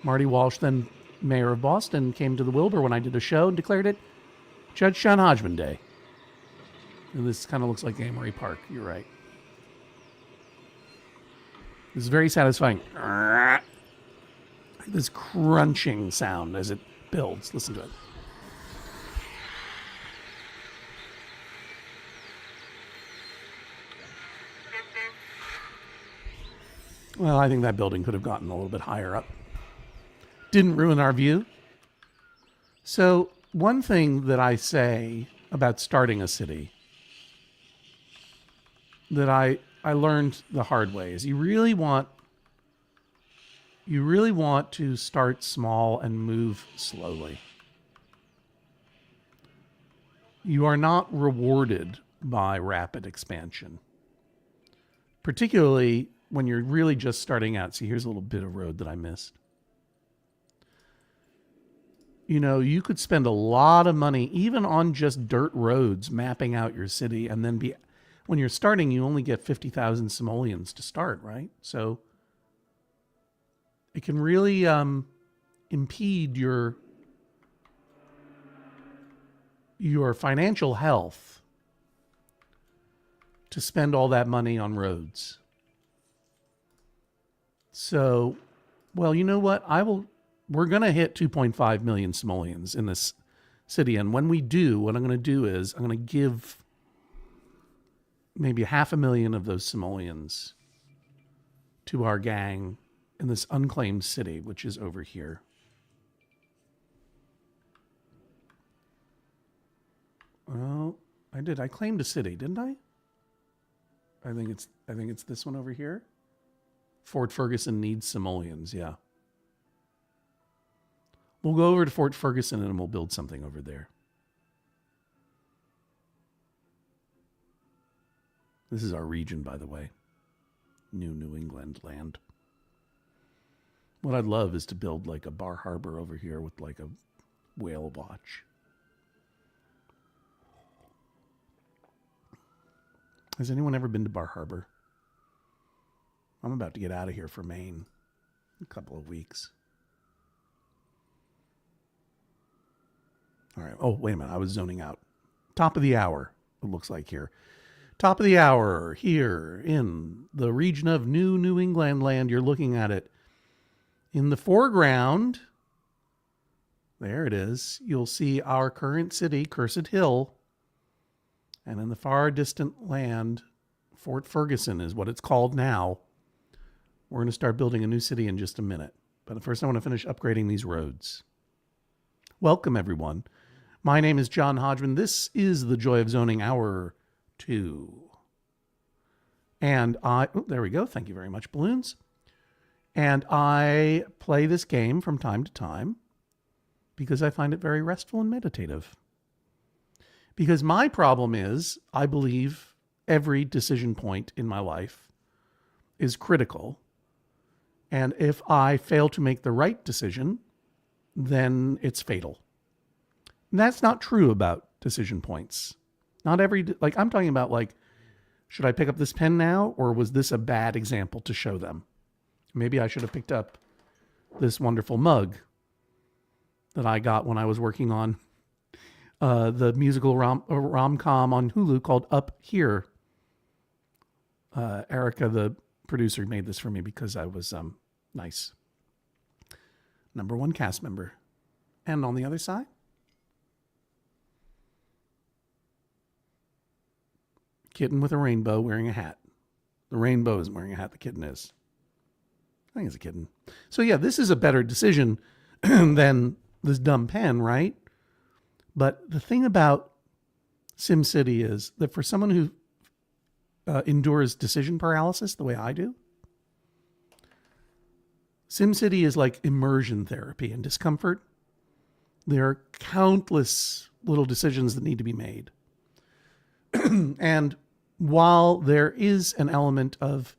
Marty Walsh, then mayor of Boston, came to the Wilbur when I did a show and declared it Judge John Hodgman Day. And this kind of looks like Amory Park. You're right. This is very satisfying. This crunching sound as it builds. Listen to it. Well, I think that building could have gotten a little bit higher up. Didn't ruin our view. So one thing that I say about starting a city that I learned the hard way is you really want to start small and move slowly. You are not rewarded by rapid expansion, particularly when you're really just starting out. See, here's a little bit of road that I missed. You know, you could spend a lot of money even on just dirt roads mapping out your city, and then when you're starting, you only get 50,000 simoleons to start, right? So it can really impede your financial health to spend all that money on roads. So, well, you know what? We're going to hit 2.5 million simoleons in this city. And when we do, what I'm going to do is I'm going to give maybe 500,000 of those simoleons to our gang in this unclaimed city, which is over here. Oh, I did. I claimed a city, didn't I? I think it's this one over here. Fort Ferguson needs simoleons, yeah. We'll go over to Fort Ferguson and we'll build something over there. This is our region, by the way. New England land. What I'd love is to build like a Bar Harbor over here with like a whale watch. Has anyone ever been to Bar Harbor? I'm about to get out of here for Maine in a couple of weeks. All right. Oh, wait a minute. I was zoning out. Top of the hour, it looks like here. Top of the hour here in the region of New England land. You're looking at it. In the foreground, there it is. You'll see our current city, Cursed Hill. And in the far distant land, Fort Ferguson is what it's called now. We're going to start building a new city in just a minute. But first I want to finish upgrading these roads. Welcome, everyone. My name is John Hodgman. This is the Joy of Zoning Hour 2. And there we go. Thank you very much, balloons. And I play this game from time to time because I find it very restful and meditative. Because my problem is, I believe every decision point in my life is critical. And if I fail to make the right decision, then it's fatal. And that's not true about decision points. Not every, like, I'm talking about, like, should I pick up this pen now, or was this a bad example to show them? Maybe I should have picked up this wonderful mug that I got when I was working on the musical rom-com on Hulu called Up Here. Erica, the producer, made this for me because I was nice. Number one cast member. And on the other side, kitten with a rainbow wearing a hat. The rainbow isn't wearing a hat, the kitten is. I think it's a kitten. So yeah, this is a better decision than this dumb pen, right? But the thing about SimCity is that for someone who endures decision paralysis the way I do, SimCity is like immersion therapy and discomfort. There are countless little decisions that need to be made. And while there is an element of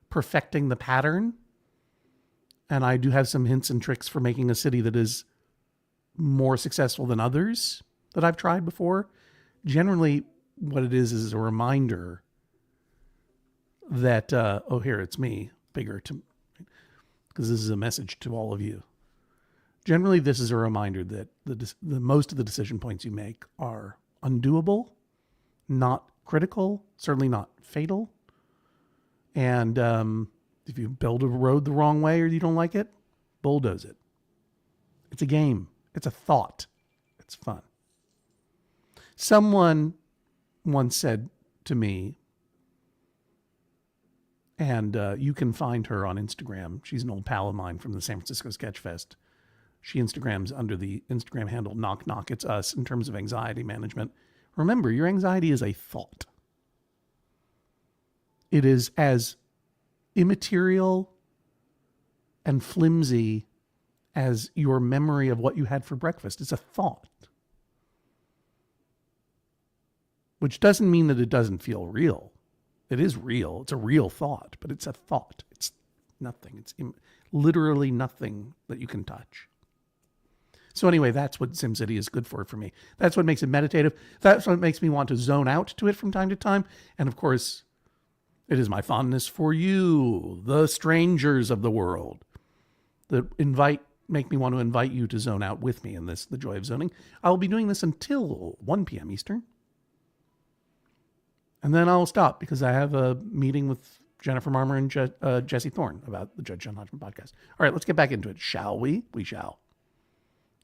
perfecting the pattern, and I do have some hints and tricks for making a city that is more successful than others that I've tried before, generally what it is a reminder that, oh, here, it's me, bigger, to, because this is a message to all of you. Generally, this is a reminder that the most of the decision points you make are undoable, not critical, certainly not fatal. And if you build a road the wrong way or you don't like it, bulldoze it. It's a game. It's a thought. It's fun. Someone once said to me, and you can find her on Instagram. She's an old pal of mine from the San Francisco Sketch Fest. She Instagrams under the Instagram handle Knock Knock It's Us in terms of anxiety management. Remember, your anxiety is a thought. It is as immaterial and flimsy as your memory of what you had for breakfast. It's a thought. Which doesn't mean that it doesn't feel real. It is real. It's a real thought, but it's a thought. It's nothing. It's literally nothing that you can touch. So anyway, that's what SimCity is good for me. That's what makes it meditative. That's what makes me want to zone out to it from time to time. And of course, it is my fondness for you, the strangers of the world, that make me want to invite you to zone out with me in this, the joy of zoning. I will be doing this until 1 p.m. Eastern. And then I'll stop because I have a meeting with Jennifer Marmer and Jesse Thorne about the Judge John Hodgman podcast. All right, let's get back into it, shall we? We shall.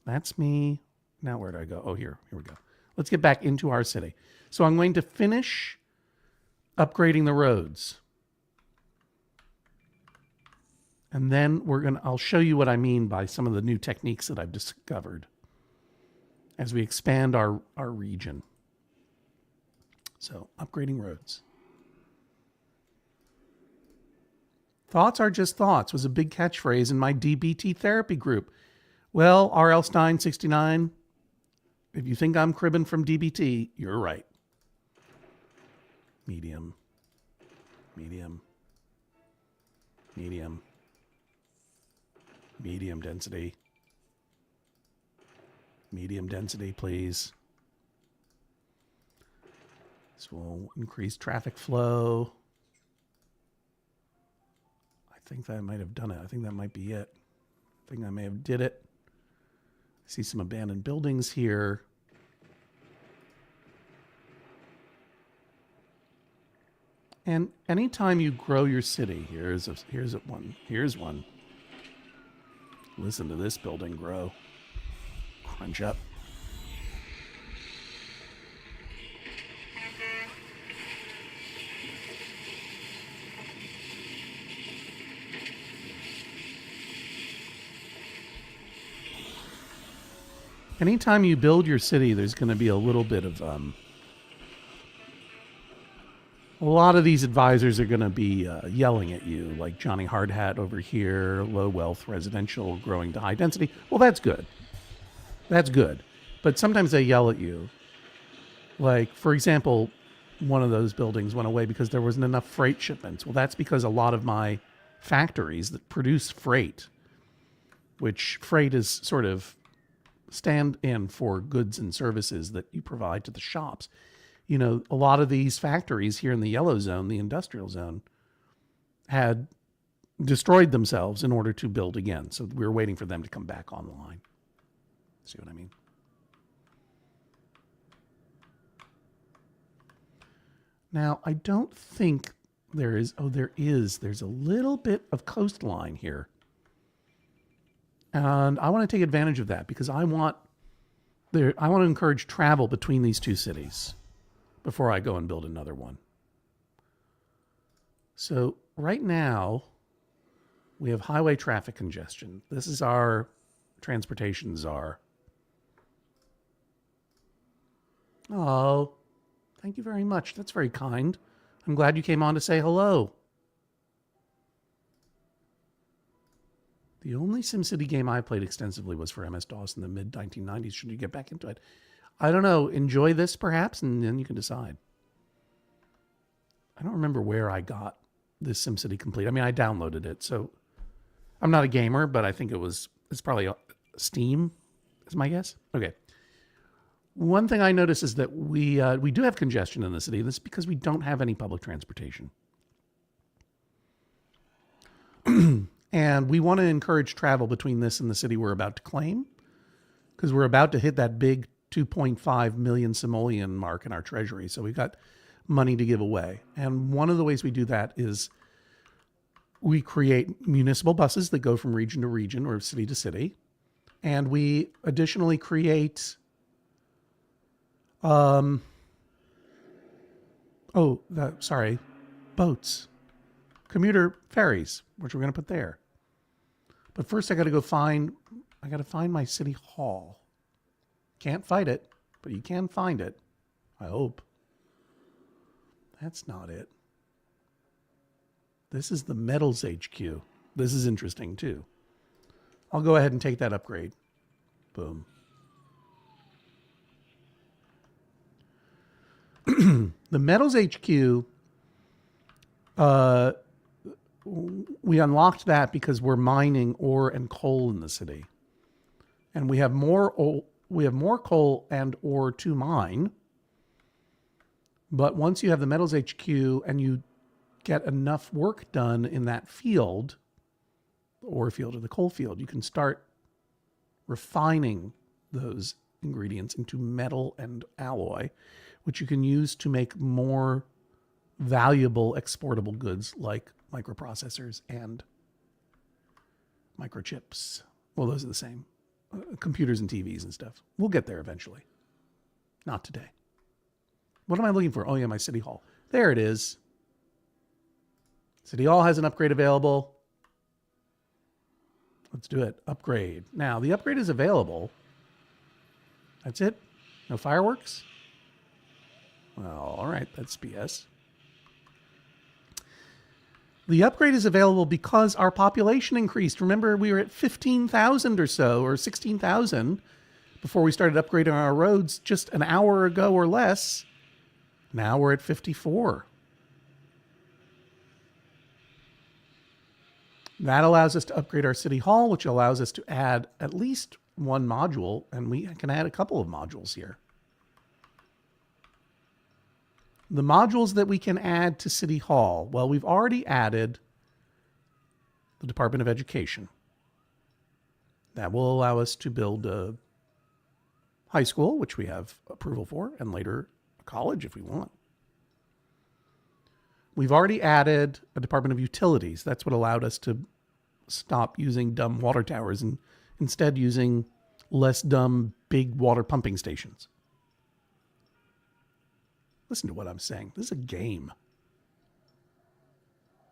That's me. Now where do I go? Oh, here we go. Let's get back into our city. So I'm going to finish upgrading the roads. And then I'll show you what I mean by some of the new techniques that I've discovered as we expand our region. So, upgrading roads. Thoughts are just thoughts was a big catchphrase in my DBT therapy group. Well, R.L. Stein, 69, if you think I'm cribbing from DBT, you're right. Medium. Medium. Medium. Medium density. Medium density, please. This will increase traffic flow. I think that I might have done it. I think that might be it. I think I may have did it. I see some abandoned buildings here. And anytime you grow your city, here's one. Listen to this building grow. Crunch up. Anytime you build your city, there's going to be a little bit of, a lot of these advisors are going to be yelling at you, like Johnny Hardhat over here, low wealth residential growing to high density. Well, that's good. That's good. But sometimes they yell at you Like, for example, one of those buildings went away because there wasn't enough freight shipments. Well, that's because a lot of my factories that produce freight, which freight is sort of stand in for goods and services that you provide to the shops. You know, a lot of these factories here in the yellow zone, the industrial zone, had destroyed themselves in order to build again. So we were waiting for them to come back online. See what I mean? Now, I don't think there is, there's a little bit of coastline here. And I want to take advantage of that because I want to encourage travel between these two cities before I go and build another one. So right now, we have highway traffic congestion. This is our transportation czar. Oh, thank you very much. That's very kind. I'm glad you came on to say hello. The only SimCity game I played extensively was for MS-DOS in the mid-1990s. Should you get back into it? I don't know. Enjoy this, perhaps, and then you can decide. I don't remember where I got this SimCity Complete. I mean, I downloaded it, so I'm not a gamer, but I think it's probably Steam, is my guess. Okay. One thing I notice is that we do have congestion in the city. This is because we don't have any public transportation. And we want to encourage travel between this and the city we're about to claim, because we're about to hit that big 2.5 million simoleon mark in our treasury. So we've got money to give away. And one of the ways we do that is we create municipal buses that go from region to region or city to city. And we additionally create, boats, commuter ferries, which we're going to put there. But first I got to find my city hall. Can't fight it, but you can find it. I hope. That's not it. This is the Metals HQ. This is interesting too. I'll go ahead and take that upgrade. Boom. The Metals HQ, we unlocked that because we're mining ore and coal in the city. And we have more coal and ore to mine. But once you have the Metals HQ and you get enough work done in that field, the ore field or the coal field, you can start refining those ingredients into metal and alloy, which you can use to make more valuable exportable goods like microprocessors and microchips. Well, those are the same. Computers and TVs and stuff. We'll get there eventually. Not today. What am I looking for? Oh, yeah, my City Hall. There it is. City Hall has an upgrade available. Let's do it. Upgrade. Now, the upgrade is available. That's it? No fireworks? Well, all right. That's BS. The upgrade is available because our population increased. Remember, we were at 15,000 or so, or 16,000 before we started upgrading our roads just an hour ago or less. Now we're at 54. That allows us to upgrade our city hall, which allows us to add at least one module, and we can add a couple of modules here. The modules that we can add to City Hall, well, we've already added the Department of Education. That will allow us to build a high school, which we have approval for, and later a college if we want. We've already added a Department of Utilities. That's what allowed us to stop using dumb water towers and instead using less dumb big water pumping stations. Listen to what I'm saying. This is a game.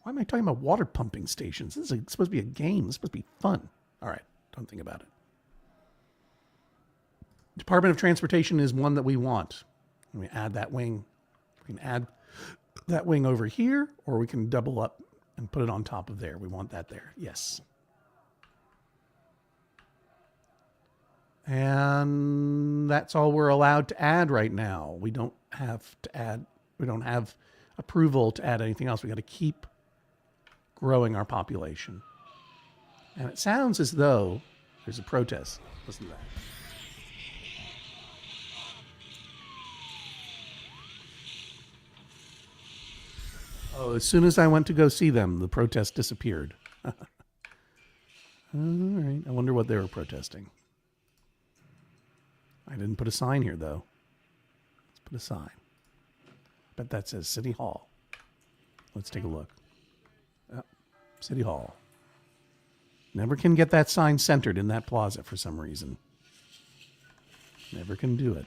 Why am I talking about water pumping stations? This is supposed to be a game. This is supposed to be fun. All right, don't think about it. Department of Transportation is one that we want. And we add that wing. We can add that wing over here, or we can double up and put it on top of there. We want that there. Yes. And and that's all we're allowed to add right now. We don't have approval to add anything else. We got to keep growing our population. And it sounds as though there's a protest. Listen to that. Oh, as soon as I went to go see them, the protest disappeared. All right. I wonder what they were protesting. I didn't put a sign here, though. Let's put a sign. Bet that says City Hall. Let's take a look. Oh, City Hall. Never can get that sign centered in that plaza for some reason. Never can do it.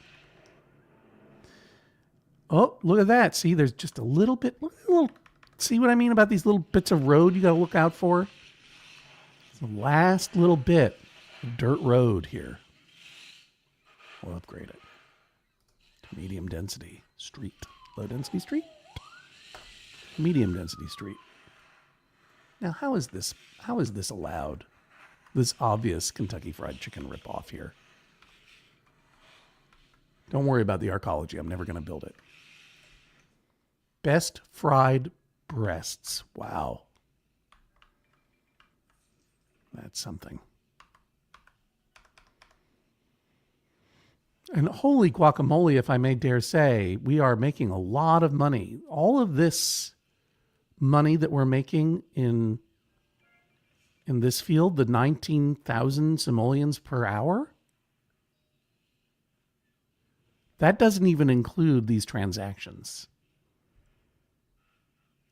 Oh, look at that. See, there's just a little bit. See what I mean about these little bits of road you got to look out for? It's the last little bit of dirt road here. We'll upgrade it to medium density street. Low density street? Medium density street. Now, how is this allowed? This obvious Kentucky Fried Chicken ripoff here. Don't worry about the arcology. I'm never going to build it. Best fried breasts. Wow. That's something. And holy guacamole, if I may dare say, we are making a lot of money. All of this money that we're making in this field, the 19,000 simoleons per hour, that doesn't even include these transactions.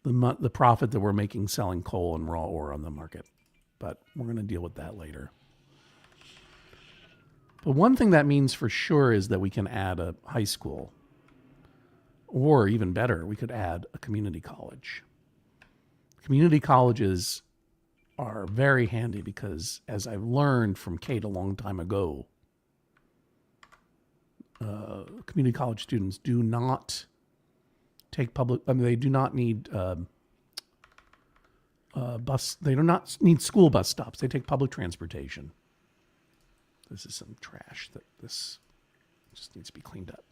The profit that we're making selling coal and raw ore on the market. But we're going to deal with that later. But one thing that means for sure is that we can add a high school. Or even better, we could add a community college. Community colleges are very handy because, as I've learned from Kate a long time ago, community college students do not take public. I mean, they do not need bus. They do not need school bus stops. They take public transportation. This is some trash that this just needs to be cleaned up.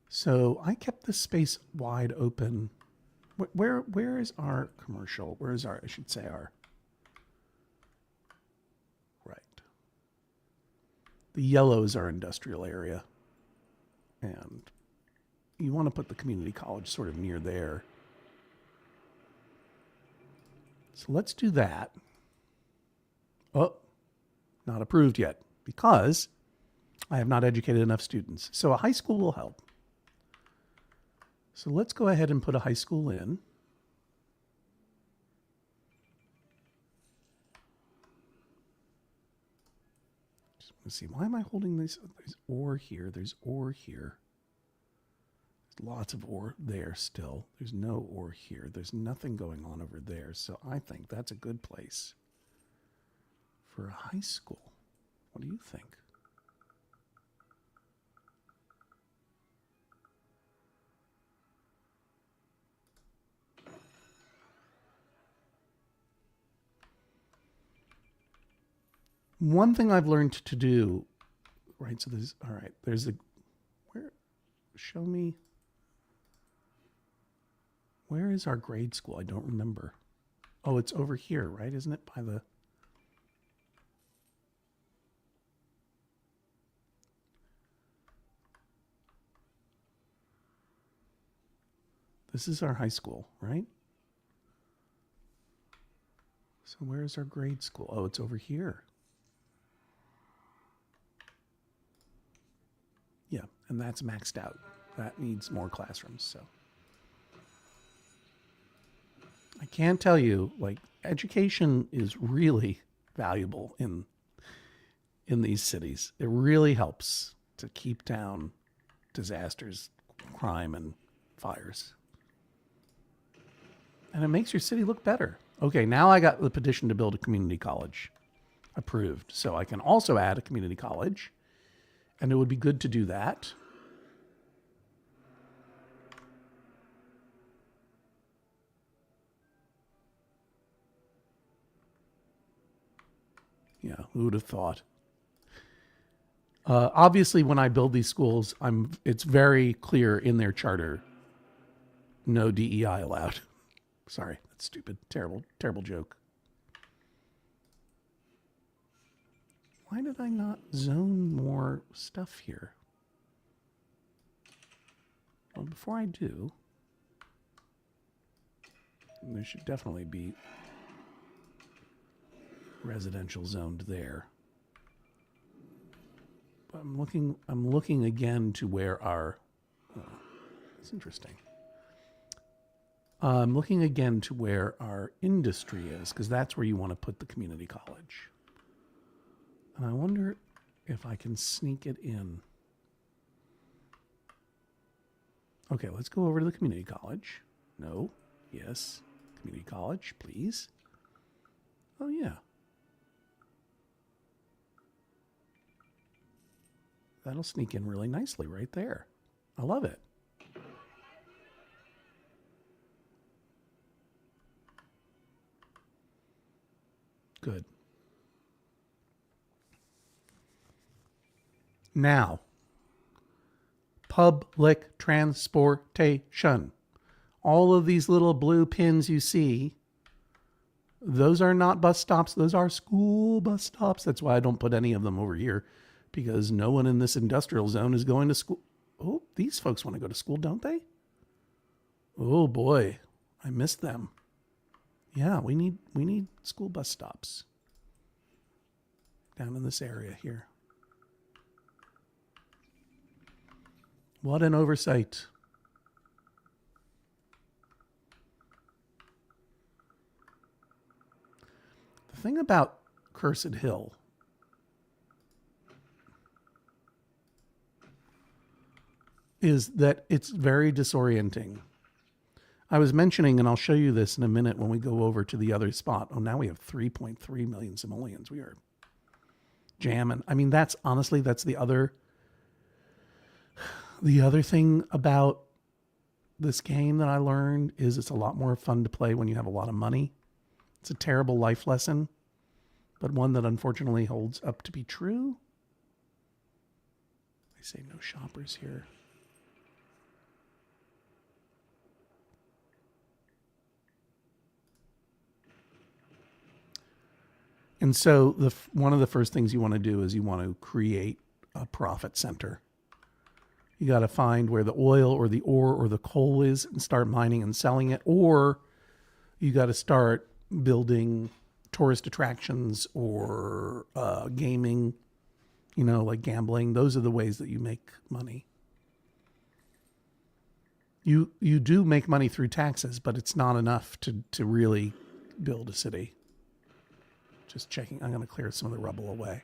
So I kept this space wide open. Where is our commercial? Where is our? I should say our. Right. The yellow is our industrial area. And you want to put the community college sort of near there. So let's do that. Oh, not approved yet because I have not educated enough students. So a high school will help. So let's go ahead and put a high school in. Let's see, why am I holding these? There's ore here. There's ore here. There's lots of ore there still. There's no ore here. There's nothing going on over there. So I think that's a good place for a high school. What do you think? One thing I've learned to do, right? So there's, all right, there's a, show me, where is our grade school? I don't remember. Oh, it's over here, right? Isn't it by the, this is our high school, right? So where is our grade school? Oh, it's over here. Yeah, and that's maxed out. That needs more classrooms, so. I can't tell you, like, education is really valuable in these cities. It really helps to keep down disasters, crime, and fires. And it makes your city look better. Okay, now I got the petition to build a community college approved. So I can also add a community college. And it would be good to do that. Yeah, who would have thought? Obviously, when I build these schools, it's very clear in their charter, no DEI allowed. Sorry, that's stupid. Terrible, terrible joke. Why did I not zone more stuff here? Well, before I do, there should definitely be residential zoned there. But I'm looking again to where our, it's interesting. I'm looking again to where our industry is, because that's where you want to put the community college. And I wonder if I can sneak it in. Okay, let's go over to the community college. No, yes, community college, please. Oh, yeah. That'll sneak in really nicely right there. I love it. Good. Now, public transportation. All of these little blue pins you see, those are not bus stops. Those are school bus stops. That's why I don't put any of them over here, because no one in this industrial zone is going to school. Oh, these folks want to go to school, don't they? Oh boy, I missed them. Yeah, we need school bus stops down in this area here. What an oversight. The thing about Cursed Hill is that it's very disorienting. I was mentioning, and I'll show you this in a minute when we go over to the other spot. Oh, now we have 3.3 million simoleons. We are jamming. I mean, that's honestly, that's the other thing about this game that I learned is it's a lot more fun to play when you have a lot of money. It's a terrible life lesson, but one that unfortunately holds up to be true. They say no shoppers here. And so one of the first things you want to do is you want to create a profit center. You got to find where the oil or the ore or the coal is and start mining and selling it. Or you got to start building tourist attractions or gaming, like gambling. Those are the ways that you make money. You do make money through taxes, but it's not enough to really build a city. Just checking. I'm going to clear some of the rubble away.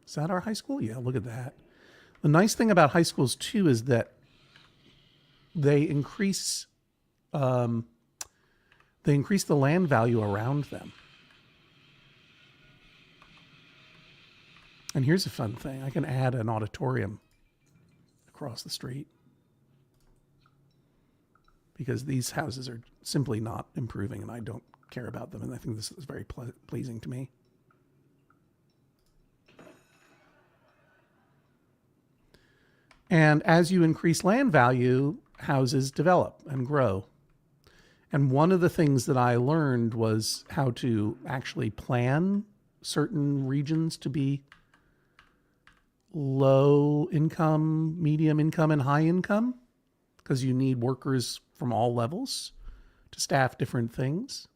Is that our high school? Yeah, look at that. The nice thing about high schools, too, is that they increase the land value around them. And here's a fun thing. I can add an auditorium across the street because these houses are simply not improving, and I don't care about them, and I think this is very pleasing to me. And as you increase land value, houses develop and grow. And one of the things that I learned was how to actually plan certain regions to be low income, medium income, and high income, because you need workers from all levels to staff different things.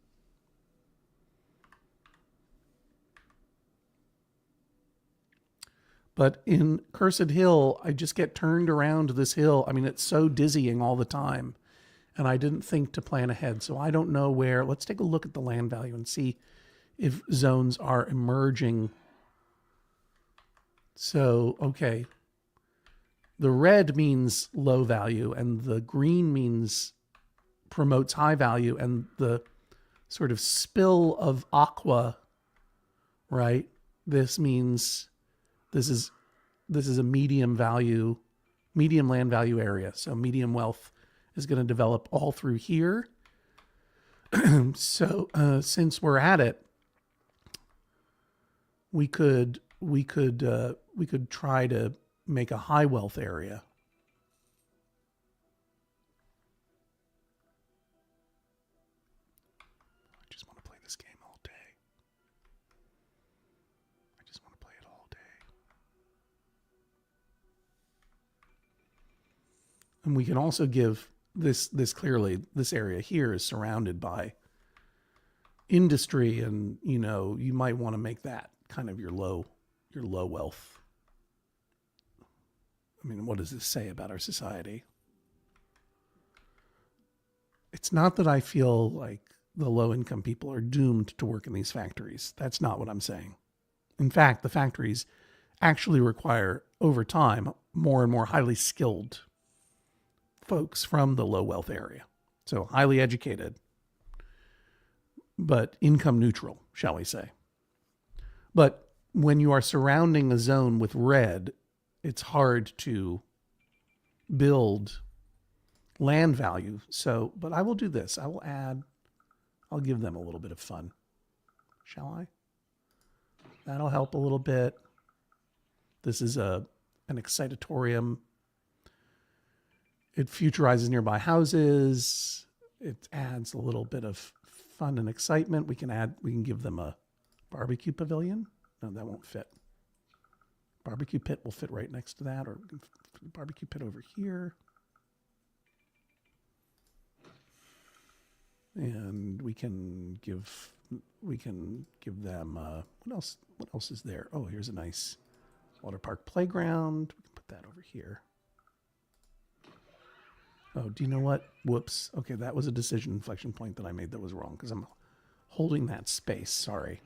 But in Cursed Hill, I just get turned around this hill. I mean, it's so dizzying all the time. And I didn't think to plan ahead. So I don't know where. Let's take a look at the land value and see if zones are emerging. So, okay. The red means low value, and the green means promotes high value, and the sort of spill of aqua, right? This means this is a medium land value area. So medium wealth is going to develop all through here. So since we're at it, we could we could try to make a high wealth area. I just want to play this game all day. I just want to play it all day. And we can also give this clearly, this area here is surrounded by industry, and you might want to make that kind of your low wealth. I mean, what does this say about our society? It's not that I feel like the low income people are doomed to work in these factories. That's not what I'm saying. In fact, the factories actually require, over time, more and more highly skilled folks from the low wealth area. So highly educated, but income neutral, shall we say. But when you are surrounding a zone with red, it's hard to build land value. So, but I will do this. I'll give them a little bit of fun. Shall I? That'll help a little bit. This is an excitatorium. It futurizes nearby houses. It adds a little bit of fun and excitement. We can give them a barbecue pavilion. No, that won't fit. Barbecue pit will fit right next to that, or barbecue pit over here. And we can give them what else is there? Oh, here's a nice water park playground. We can put that over here. Oh, do you know what? Whoops. Okay, that was a decision inflection point that I made that was wrong, because I'm holding that space. Sorry.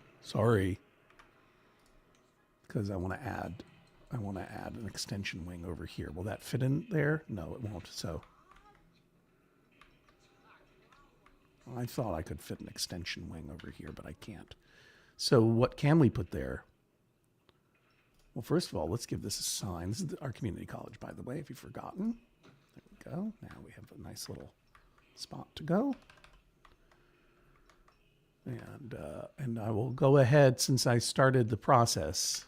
Because I want to add an extension wing over here. Will that fit in there? No, it won't. So I thought I could fit an extension wing over here, but I can't. So what can we put there? Well, first of all, let's give this a sign. This is our community college, by the way, if you've forgotten. There we go. Now we have a nice little spot to go. And I will go ahead, since I started the process.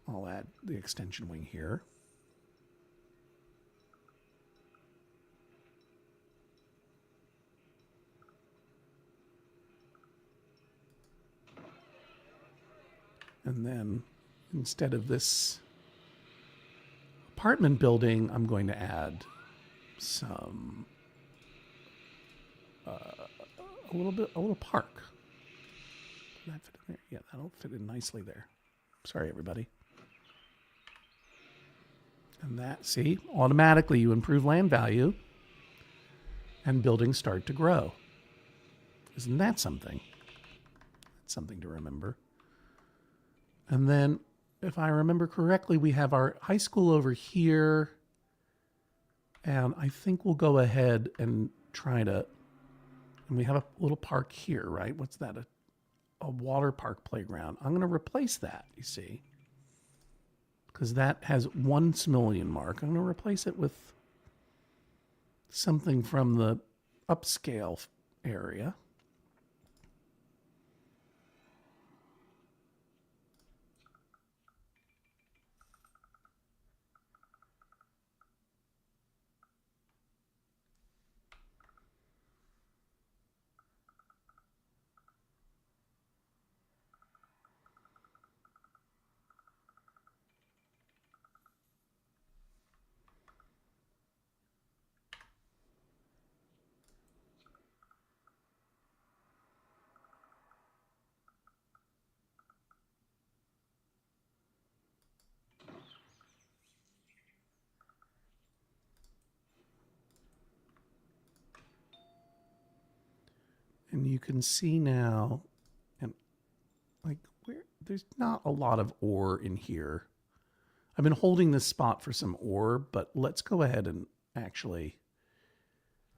I'll add the extension wing here. And then instead of this apartment building, I'm going to add some, a little park. Does that fit in there? Yeah, that'll fit in nicely there. Sorry, everybody. And that, see, automatically you improve land value and buildings start to grow. Isn't that something? That's something to remember. And then, if I remember correctly, we have our high school over here. And I think we'll go ahead and try to, and we have a little park here, right? What's that? A water park playground. I'm going to replace that, you see, because that has 1 simoleon mark. I'm going to replace it with something from the upscale area. And you can see now, and like there's not a lot of ore in here. I've been holding this spot for some ore, but let's go ahead and actually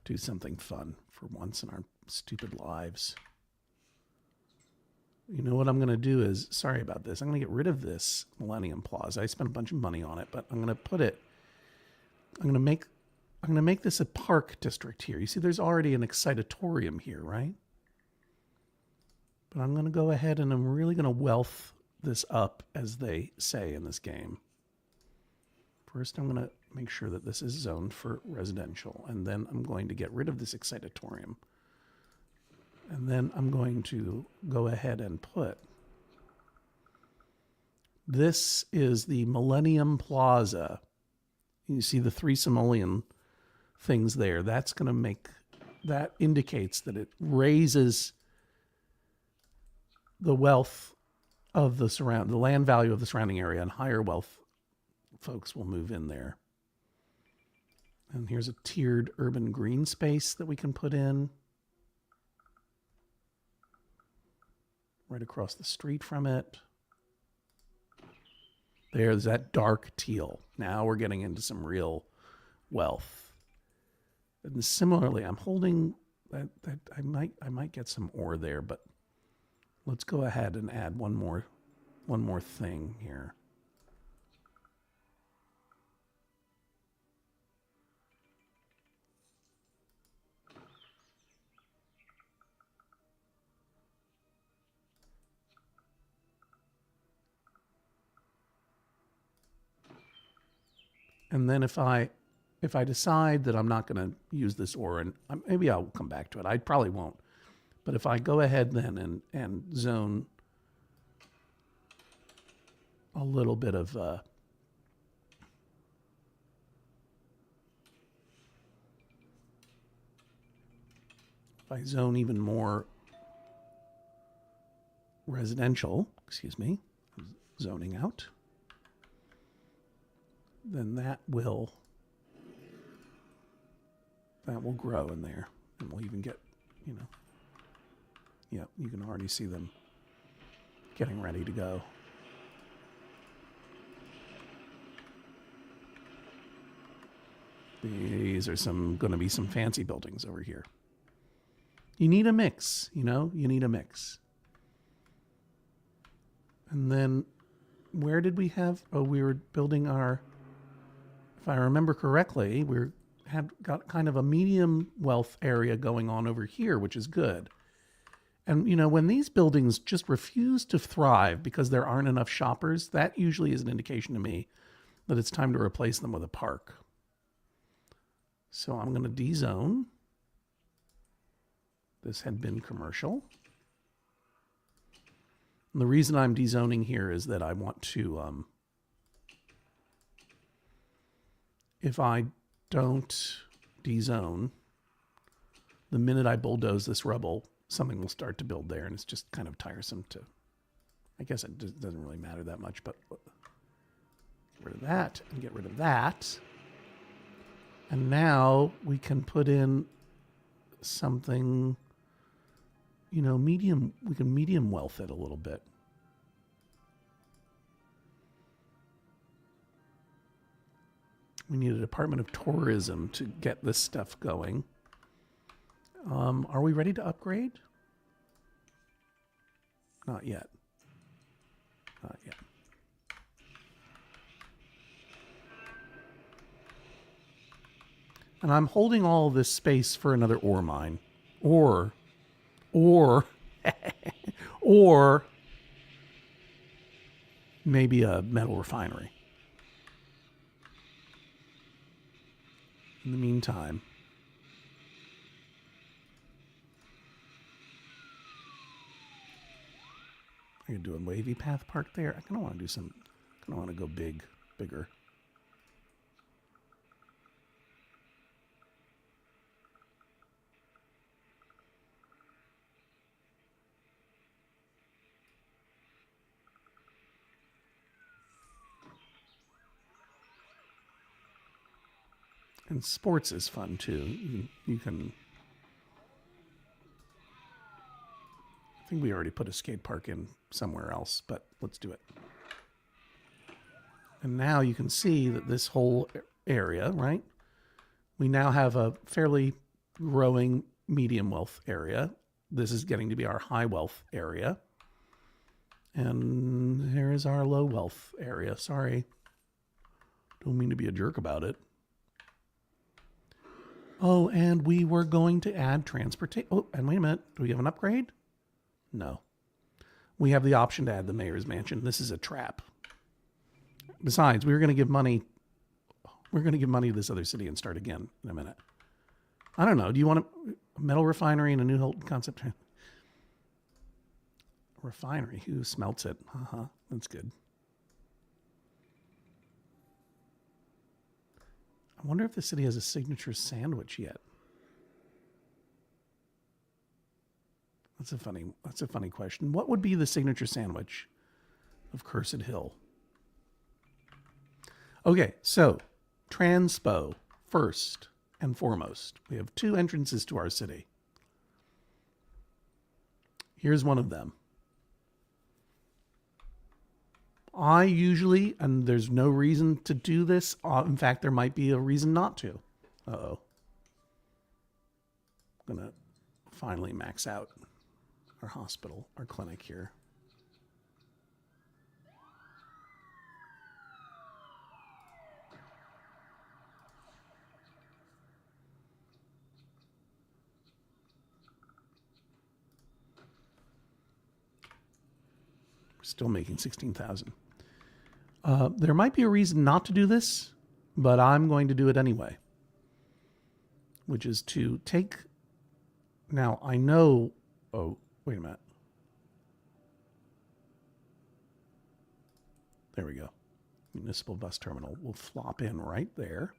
do something fun for once in our stupid lives. You know what I'm going to do is, sorry about this, I'm going to get rid of this Millennium Plaza. I spent a bunch of money on it, but I'm going to make this a park district here. You see, there's already an excitatorium here, right? But I'm going to go ahead and I'm really going to wealth this up, as they say in this game. First, I'm going to make sure that this is zoned for residential, and then I'm going to get rid of this excitatorium. And then I'm going to go ahead and put, this is the Millennium Plaza. You see the three simoleon things there. That's going to make, that indicates that it raises the wealth of the land value of the surrounding area, and higher wealth folks will move in there. And here's a tiered urban green space that we can put in right across the street from it. There's that dark teal. Now we're getting into some real wealth. And similarly, I'm holding that I might get some ore there, but let's go ahead and add one more thing here. And then if I decide that I'm not going to use this ore, and maybe I'll come back to it. I probably won't. But if I go ahead then and zone a little bit of if I zone even more residential, zoning out, then that will grow in there, and we'll even get, yeah, you can already see them getting ready to go. These are going to be some fancy buildings over here. You need a mix, you need a mix. And then where did we have, we were building our, if I remember correctly, had got kind of a medium wealth area going on over here, which is good. And, when these buildings just refuse to thrive because there aren't enough shoppers, that usually is an indication to me that it's time to replace them with a park. So I'm going to dezone. This had been commercial. And the reason I'm dezoning here is that I want to, if I don't dezone, the minute I bulldoze this rubble, something will start to build there, and it's just kind of tiresome to, I guess it doesn't really matter that much, but get rid of that and get rid of that. And now we can put in something, medium, we can medium wealth it a little bit. We need a Department of Tourism to get this stuff going. Are we ready to upgrade? Not yet. Not yet. And I'm holding all this space for another ore mine. Or maybe a metal refinery. In the meantime, I could do a wavy path park there. I kind of want to do I want to go bigger. And sports is fun too. You can. I think we already put a skate park in somewhere else, but let's do it. And now you can see that this whole area, right? We now have a fairly growing medium wealth area. This is getting to be our high wealth area. And here is our low wealth area. Sorry. Don't mean to be a jerk about it. Oh, and we were going to add transportation. Oh, and wait a minute. Do we have an upgrade? No. we have the option to add the mayor's mansion. This is a trap. Besides, we're going to give money. We're going to give money to this other city and start again in a minute. I don't know. Do you want a metal refinery and a new Hilton concept? Refinery. Who smelts it? That's good. I wonder if the city has a signature sandwich yet. That's a funny question. What would be the signature sandwich of Cursed Hill? Okay, so transpo first and foremost. We have 2 entrances to our city. Here's one of them. I usually, and there's no reason to do this. In fact, there might be a reason not to. Uh-oh. I'm going to finally max out our hospital, our clinic here. We're still making 16,000. There might be a reason not to do this, but I'm going to do it anyway. Which is to take... Now, I know... Oh, wait a minute. There we go. Municipal bus terminal will flop in right there.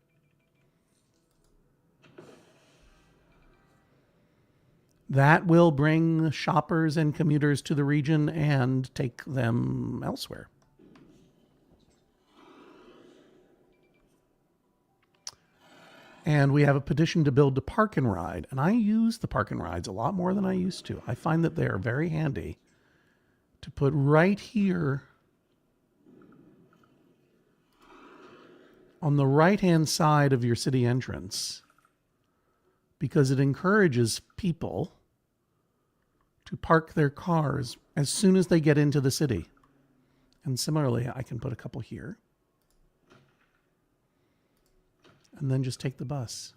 That will bring shoppers and commuters to the region and take them elsewhere. And we have a petition to build a park and ride. And I use the park and rides a lot more than I used to. I find that they are very handy to put right here on the right-hand side of your city entrance, because it encourages people to park their cars as soon as they get into the city. And similarly, I can put a couple here. And then just take the bus.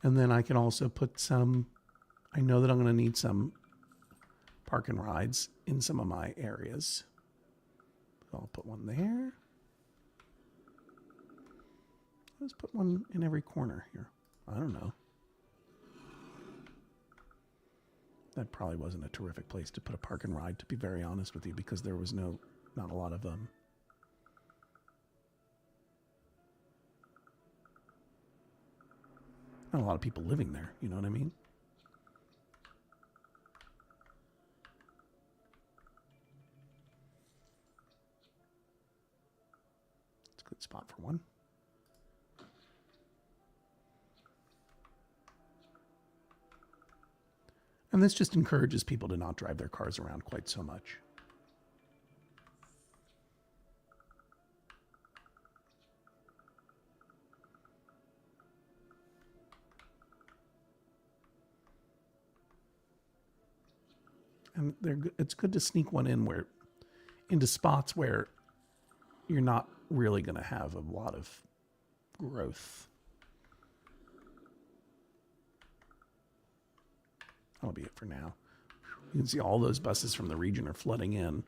And then I can also put some, I know that I'm going to need some park and rides in some of my areas. So I'll put one there. Let's put one in every corner here. I don't know. That probably wasn't a terrific place to put a park and ride, to be very honest with you, because there was not a lot of not a lot of people living there. You know what I mean? It's a good spot for one. And this just encourages people to not drive their cars around quite so much. And it's good to sneak one in into spots where you're not really going to have a lot of growth. That'll be it for now. You can see all those buses from the region are flooding in,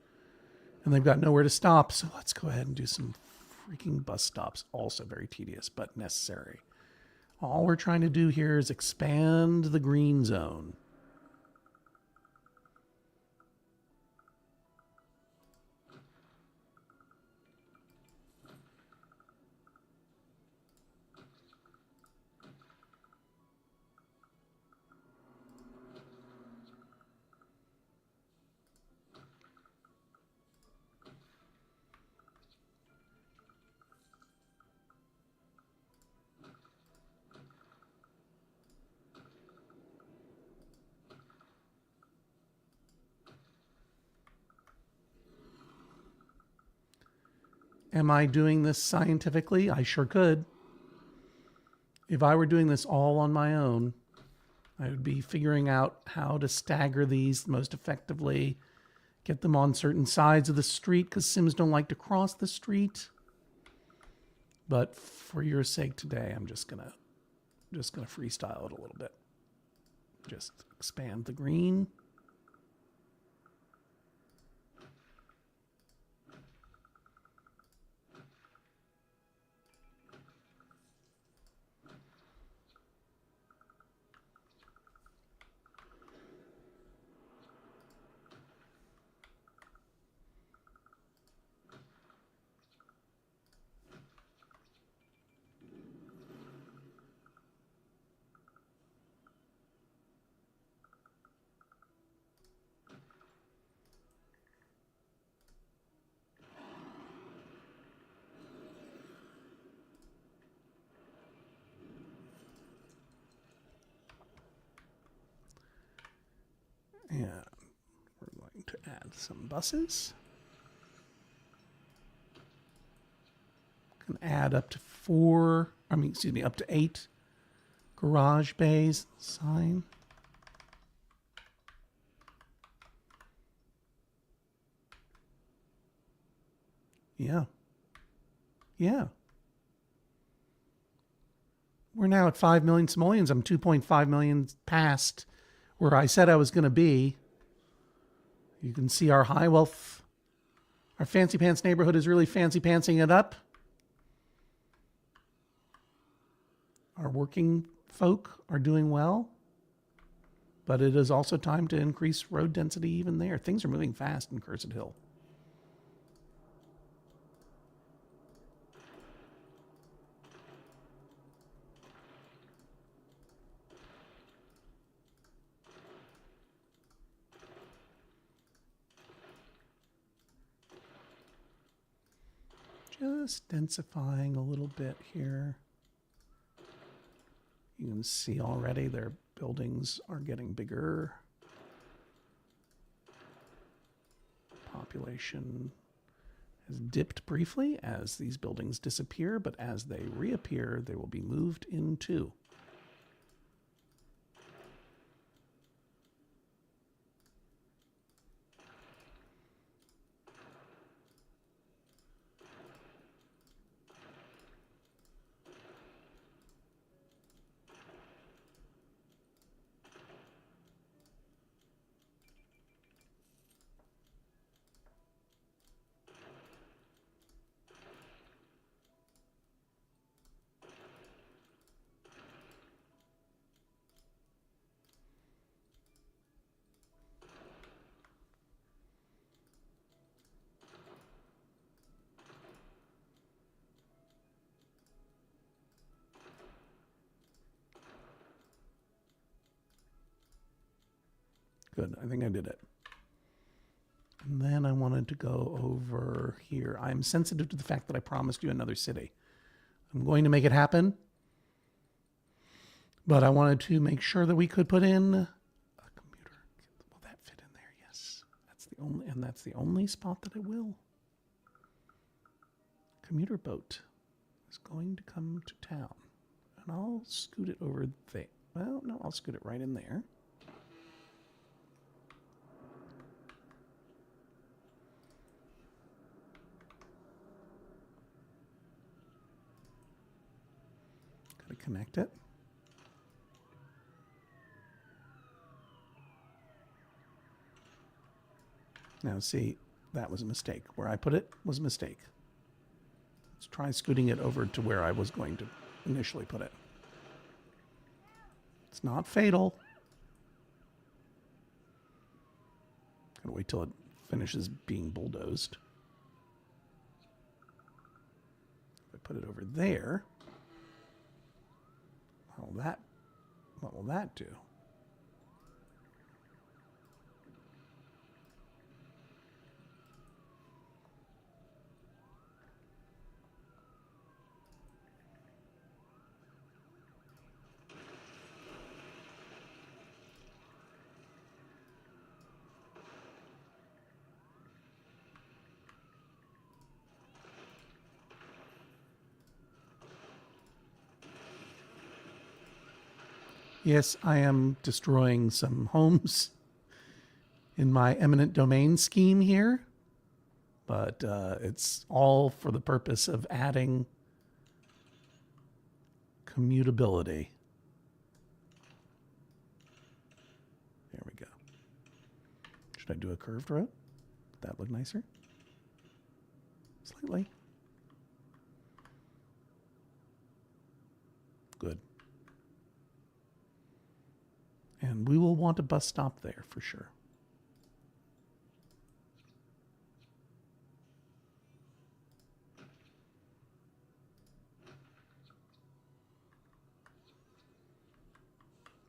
and they've got nowhere to stop. So let's go ahead and do some freaking bus stops. Also very tedious, but necessary. All we're trying to do here is expand the green zone. Am I doing this scientifically? I sure could. If I were doing this all on my own, I would be figuring out how to stagger these most effectively, get them on certain sides of the street, because Sims don't like to cross the street. But for your sake today, I'm just gonna freestyle it a little bit. Just expand the green. And we're going to add some buses. Can add up to up to 8 garage bays. Sign. Yeah. Yeah. We're now at 5 million simoleons. I'm 2.5 million past where I said I was going to be. You can see our high wealth, our fancy pants neighborhood is really fancy pantsing it up. Our working folk are doing well, but it is also time to increase road density even there. Things are moving fast in Cursed Hill. Just densifying a little bit here. You can see already their buildings are getting bigger. Population has dipped briefly as these buildings disappear, but as they reappear, they will be moved into. Good, I think I did it. And then I wanted to go over here. I'm sensitive to the fact that I promised you another city. I'm going to make it happen. But I wanted to make sure that we could put in a commuter. Will that fit in there? Yes. That's the only spot that it will. Commuter boat is going to come to town. And I'll scoot it over there. Well, no, I'll scoot it right in there. Gotta connect it. Now see, that was a mistake. Where I put it was a mistake. Let's try scooting it over to where I was going to initially put it. It's not fatal. Gotta wait till it finishes being bulldozed. If I put it over there, what will that do? Yes, I am destroying some homes in my eminent domain scheme here, but it's all for the purpose of adding Commutability. There we go. Should I do a curved road? Would that look nicer? Slightly. Good. And we will want a bus stop there for sure.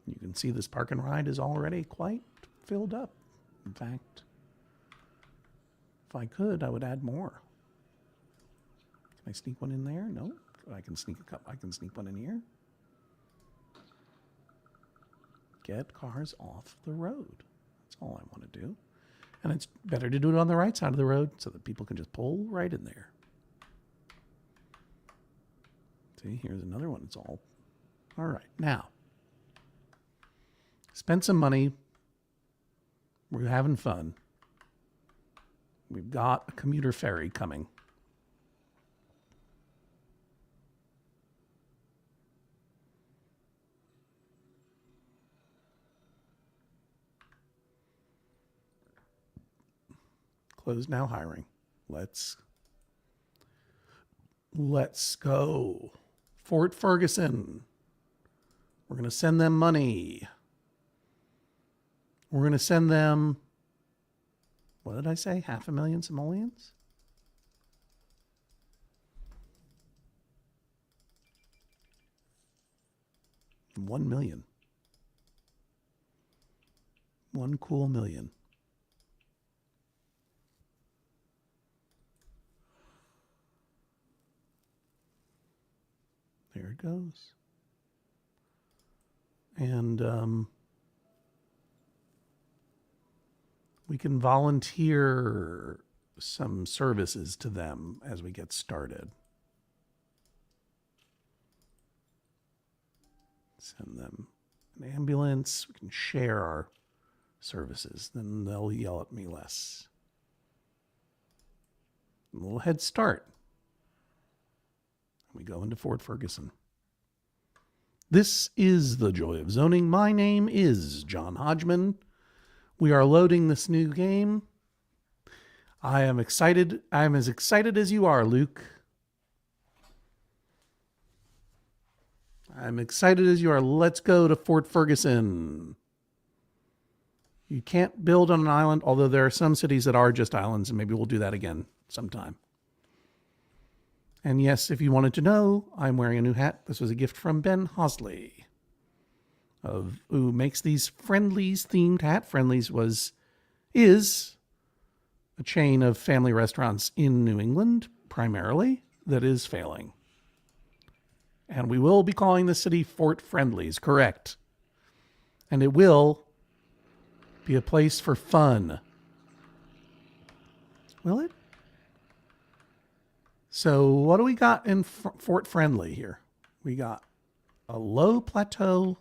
You can see this park and ride is already quite filled up. In fact, if I could, I would add more. Can I sneak one in there? No. I can sneak a couple. I can sneak one in here. Get cars off the road. That's all I want to do. And it's better to do it on the right side of the road so that people can just pull right in there. See, here's another one. It's all right. Now, spent some money. We're having fun. We've got a commuter ferry coming. Closed now hiring. Let's go. Fort Ferguson. We're going to send them money. We're going to send them, what did I say? 500,000 simoleons? $1 million. 1 cool million. There it goes. And we can volunteer some services to them as we get started. Send them an ambulance. We can share our services. Then they'll yell at me less. A little head start. We go into Fort Ferguson. This is the joy of zoning. My name is John Hodgman. We are loading this new game. I am excited. I'm as excited as you are, Luke. I'm excited as you are. Let's go to Fort Ferguson. You can't build on an island, although there are some cities that are just islands, and maybe we'll do that again sometime. And yes, if you wanted to know, I'm wearing a new hat. This was a gift from Ben Hosley, who makes these Friendlies themed hat. Friendlies is a chain of family restaurants in New England, primarily, that is failing. And we will be calling the city Fort Friendlies, correct. And it will be a place for fun. Will it? So what do we got in Fort Friendly here? We got a low plateau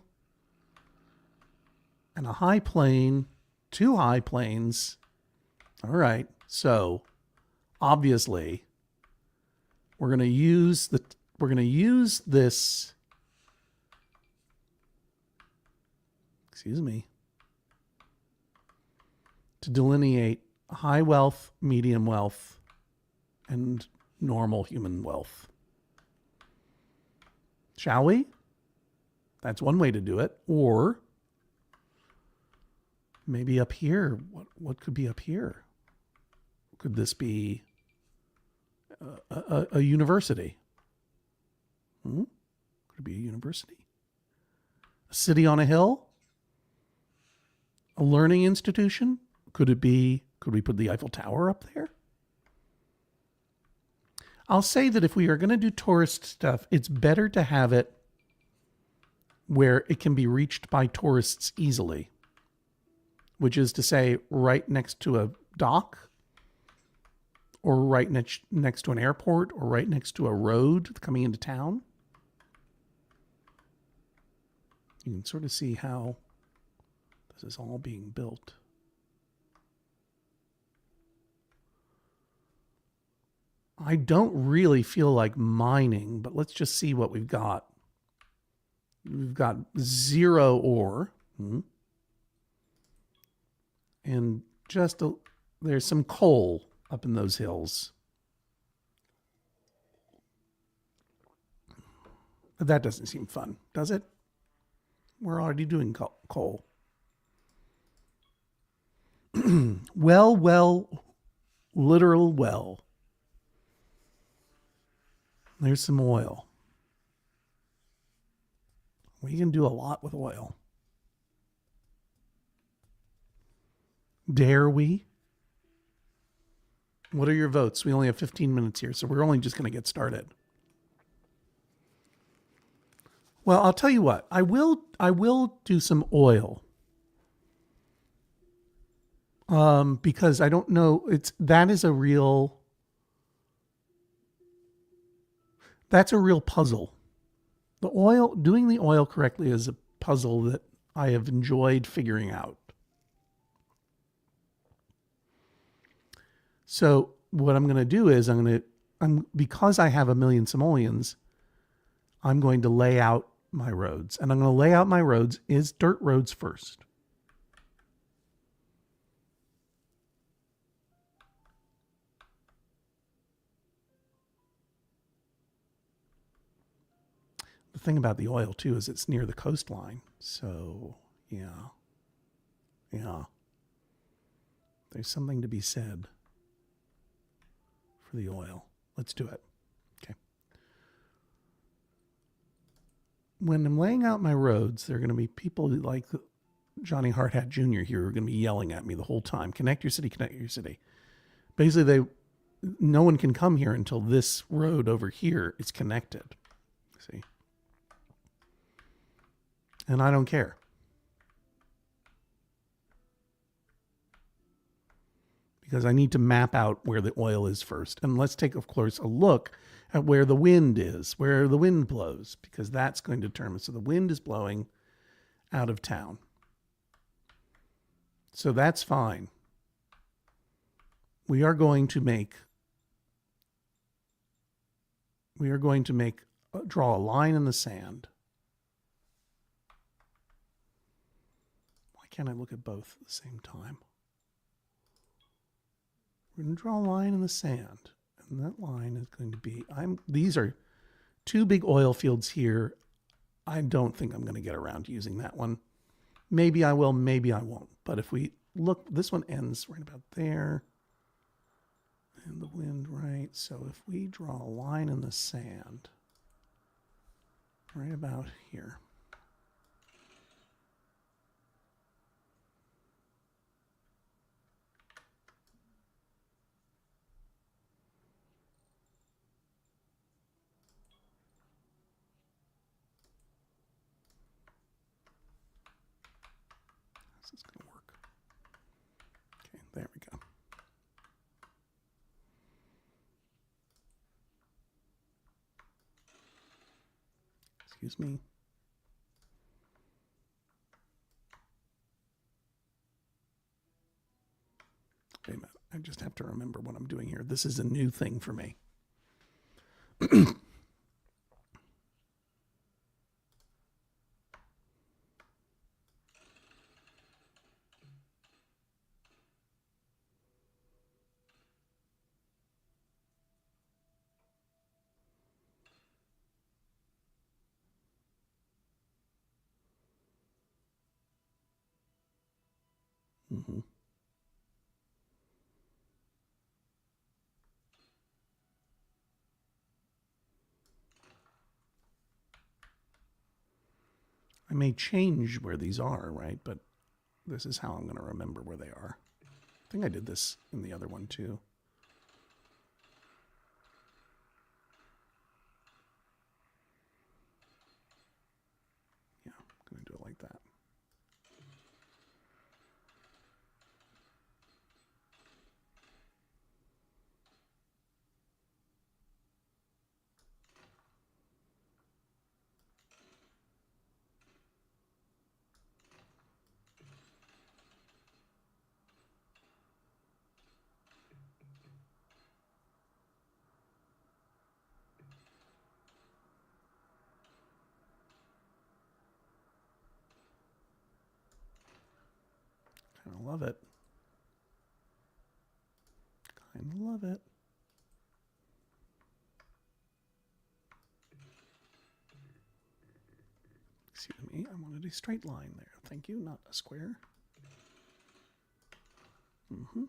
and a high plain, 2 high plains. All right. So obviously we're going to use this, excuse me, to delineate high wealth, medium wealth, and normal human wealth. Shall we? That's one way to do it. Or maybe up here. What could be up here? Could this be a university? Could it be a university? A city on a hill? A learning institution? Could we put the Eiffel Tower up there? I'll say that if we are going to do tourist stuff, it's better to have it where it can be reached by tourists easily, which is to say right next to a dock or right next to an airport or right next to a road coming into town. You can sort of see how this is all being built. I don't really feel like mining, but let's just see what we've got. We've got 0 ore. And just there's some coal up in those hills. But that doesn't seem fun, does it? We're already doing coal. Well, literal well. There's some oil. We can do a lot with oil. Dare we? What are your votes? We only have 15 minutes here, so we're only just going to get started. Well, I'll tell you what. I will do some oil. Because I don't know, that's a real puzzle. Doing the oil correctly is a puzzle that I have enjoyed figuring out. So what I'm going to do is because I have a million simoleons, I'm going to lay out my roads, and I'm going to lay out my roads as dirt roads first. The thing about the oil too is it's near the coastline. So yeah. There's something to be said for the oil. Let's do it. Okay. When I'm laying out my roads, there are going to be people like Johnny Hardhat Jr. here who are going to be yelling at me the whole time. Connect your city, connect your city. Basically, no one can come here until this road over here is connected. See? And I don't care. Because I need to map out where the oil is first. And let's take, of course, a look at where the wind is, where the wind blows, because that's going to determine. So the wind is blowing out of town. So that's fine. We are going to draw a line in the sand. Why can't I look at both at the same time? We're going to draw a line in the sand, and that line is going to be, these are 2 big oil fields here. I don't think I'm going to get around to using that one. Maybe I will, maybe I won't. But if we look, this one ends right about there. And the wind, right? So if we draw a line in the sand, right about here. This is going to work. Okay, there we go. Excuse me. Wait a minute. I just have to remember what I'm doing here. This is a new thing for me. Mm-hmm. I may change where these are, right? But this is how I'm going to remember where they are. I think I did this in the other one too. Yeah, I'm going to do it like that. love it. Kind of love it. Excuse me, I wanted a straight line there. Thank you, not a square. Mm-hmm.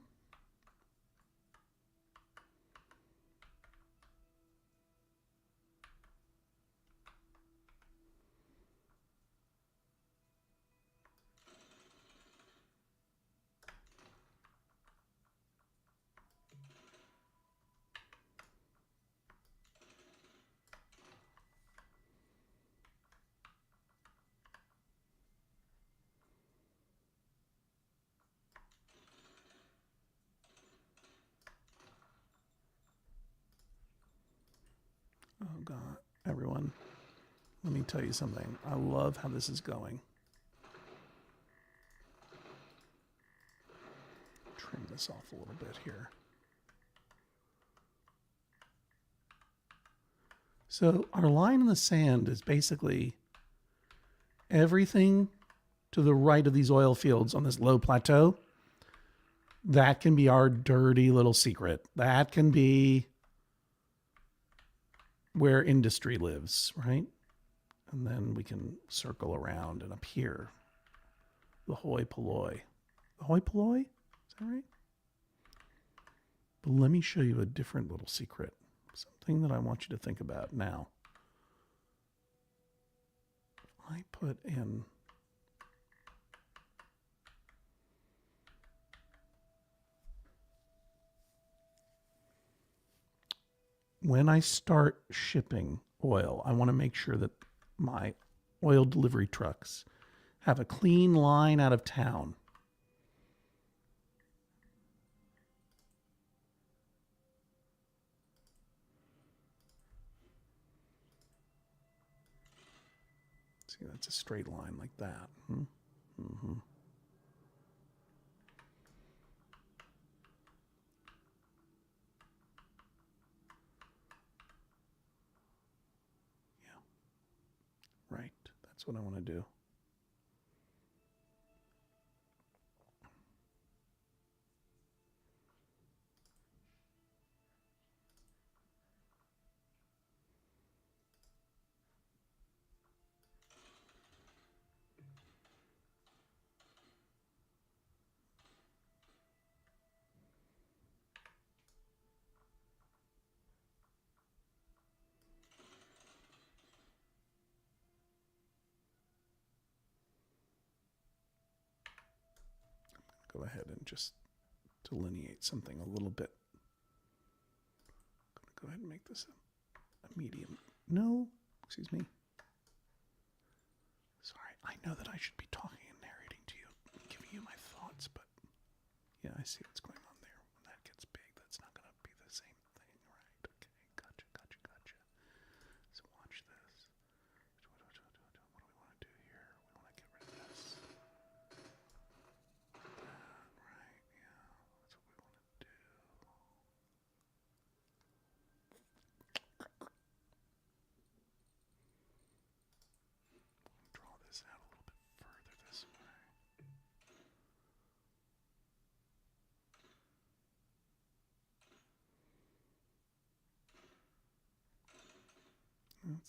Oh, God. Everyone, let me tell you something. I love how this is going. Trim this off a little bit here. So our line in the sand is basically everything to the right of these oil fields on this low plateau. That can be our dirty little secret. That can be where industry lives, right? And then we can circle around, and up here, the hoi polloi. The hoi polloi? Is that right? But let me show you a different little secret. Something that I want you to think about now. I put in when I start shipping oil, I want to make sure that my oil delivery trucks have a clean line out of town. See, that's a straight line like that. Mm-hmm. Right. That's what I want to do. Go ahead and just delineate something a little bit. I'm going to go ahead and make this a medium. No, excuse me. Sorry, I know that I should be talking and narrating to you, giving you my thoughts, but yeah, I see what's going on there. When that gets big, that's not going to be the same thing, right? Okay, gotcha. So watch this. What do we want to do here? We want to get rid of this. Right, yeah, that's what we want to do. Draw this out a little bit further this way.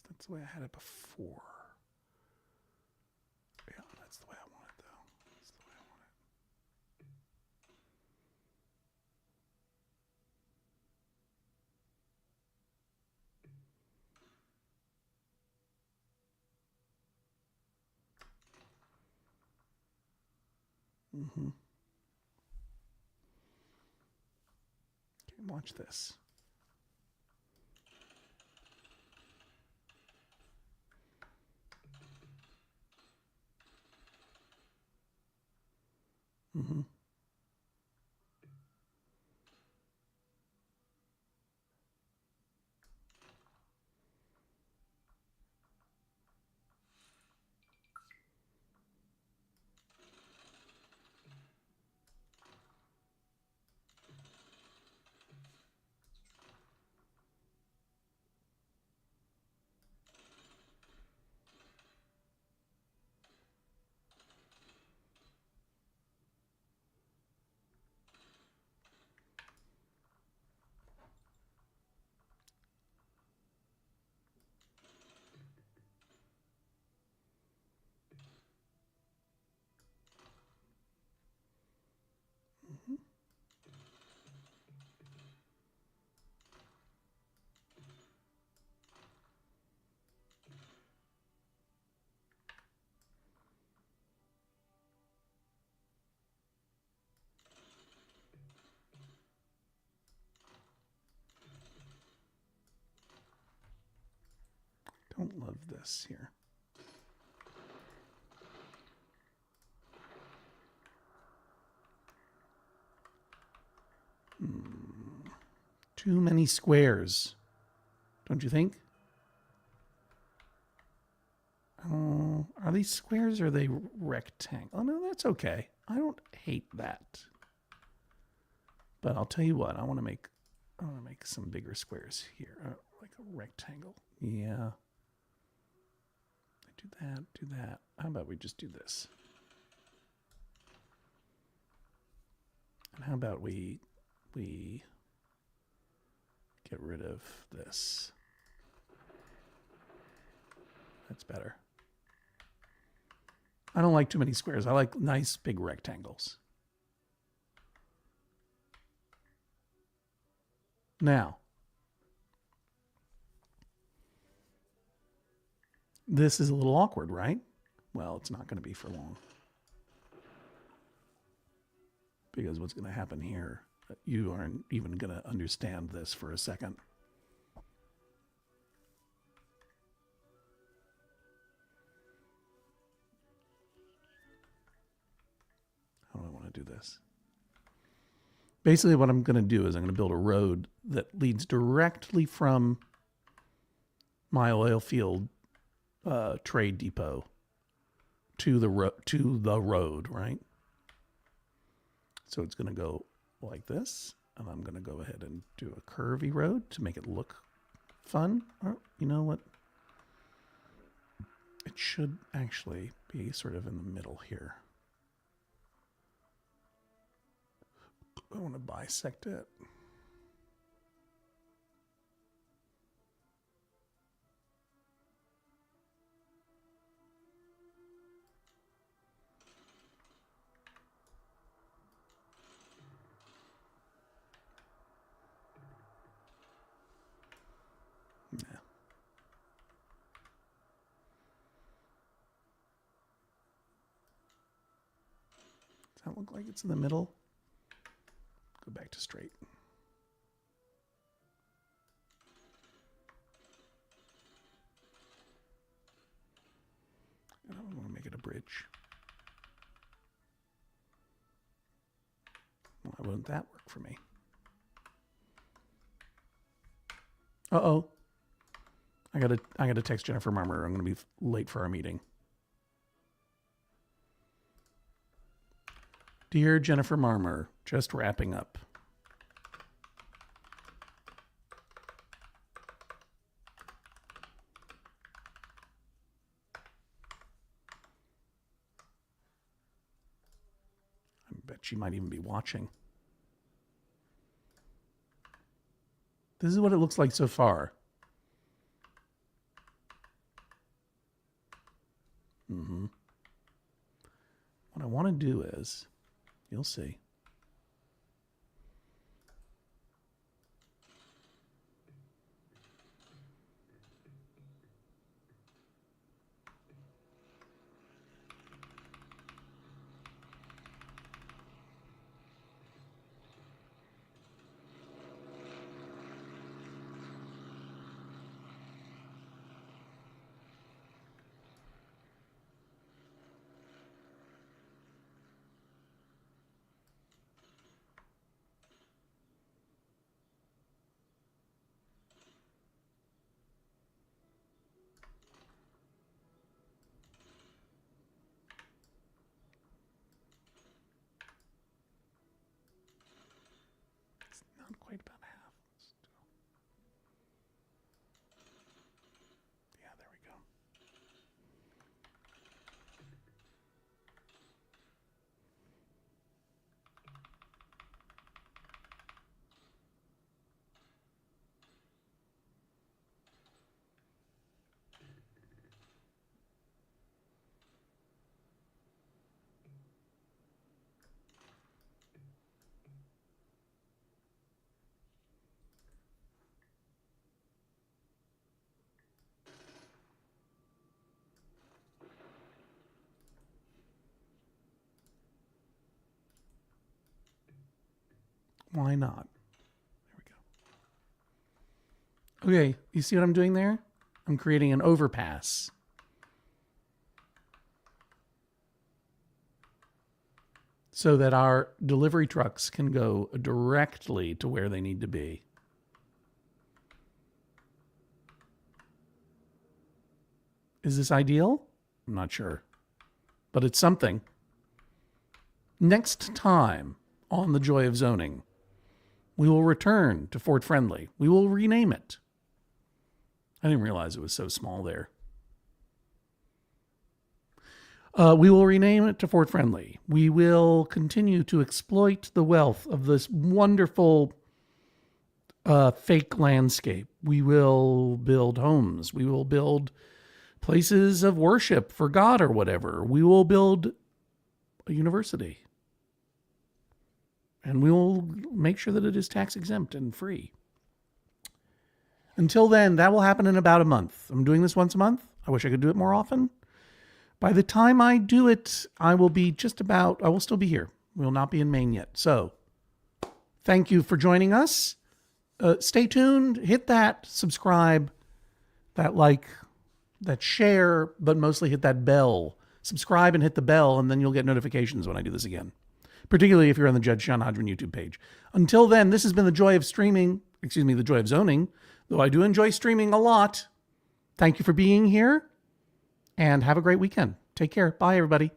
That's the way I had it before. Yeah, that's the way I want it, though. That's the way I want it. Mm-hmm. Okay, watch this. Mm-hmm. don't love this here. Too many squares, don't you think? Are these squares or are they rectangles? Oh, no, that's okay. I don't hate that. But I'll tell you what, I want to make some bigger squares here, like a rectangle. Yeah. Do that, do that. How about we just do this? And how about we get rid of this? That's better. I don't like too many squares. I like nice big rectangles. Now, this is a little awkward, right? Well, it's not going to be for long. Because what's going to happen here, you aren't even going to understand this for a second. How do I want to do this? Basically, what I'm going to do is I'm going to build a road that leads directly from my oil field trade depot to the road, right? So it's going to go like this, and I'm going to go ahead and do a curvy road to make it look fun. Or, you know what? It should actually be sort of in the middle here. I want to bisect it. Yeah. Does that look like it's in the middle? Go back to straight. I want to make it a bridge. Why wouldn't that work for me? Uh-oh. I gotta text Jennifer Marmer. I'm gonna be late for our meeting. Dear Jennifer Marmer, just wrapping up. I bet she might even be watching. This is what it looks like so far. What I want to do is, you'll see. Not quite about half. Yeah, there we go. Why not? There we go. Okay, you see what I'm doing there? I'm creating an overpass. So that our delivery trucks can go directly to where they need to be. Is this ideal? I'm not sure. But it's something. Next time on The Joy of Zoning, we will return to Fort Friendly. We will rename it. I didn't realize it was so small there. We will rename it to Fort Friendly. We will continue to exploit the wealth of this wonderful fake landscape. We will build homes. We will build places of worship for God or whatever. We will build a university. And we will make sure that it is tax exempt and free. Until then, that will happen in about a month. I'm doing this once a month. I wish I could do it more often. By the time I do it, I will still be here. We will not be in Maine yet. So, thank you for joining us. Stay tuned. Hit that subscribe, that like, that share, but mostly hit that bell. Subscribe and hit the bell, and then you'll get notifications when I do this again. Particularly if you're on the Judge John Hodgman YouTube page. Until then, this has been the joy of the joy of zoning, though I do enjoy streaming a lot. Thank you for being here, and have a great weekend. Take care. Bye, everybody.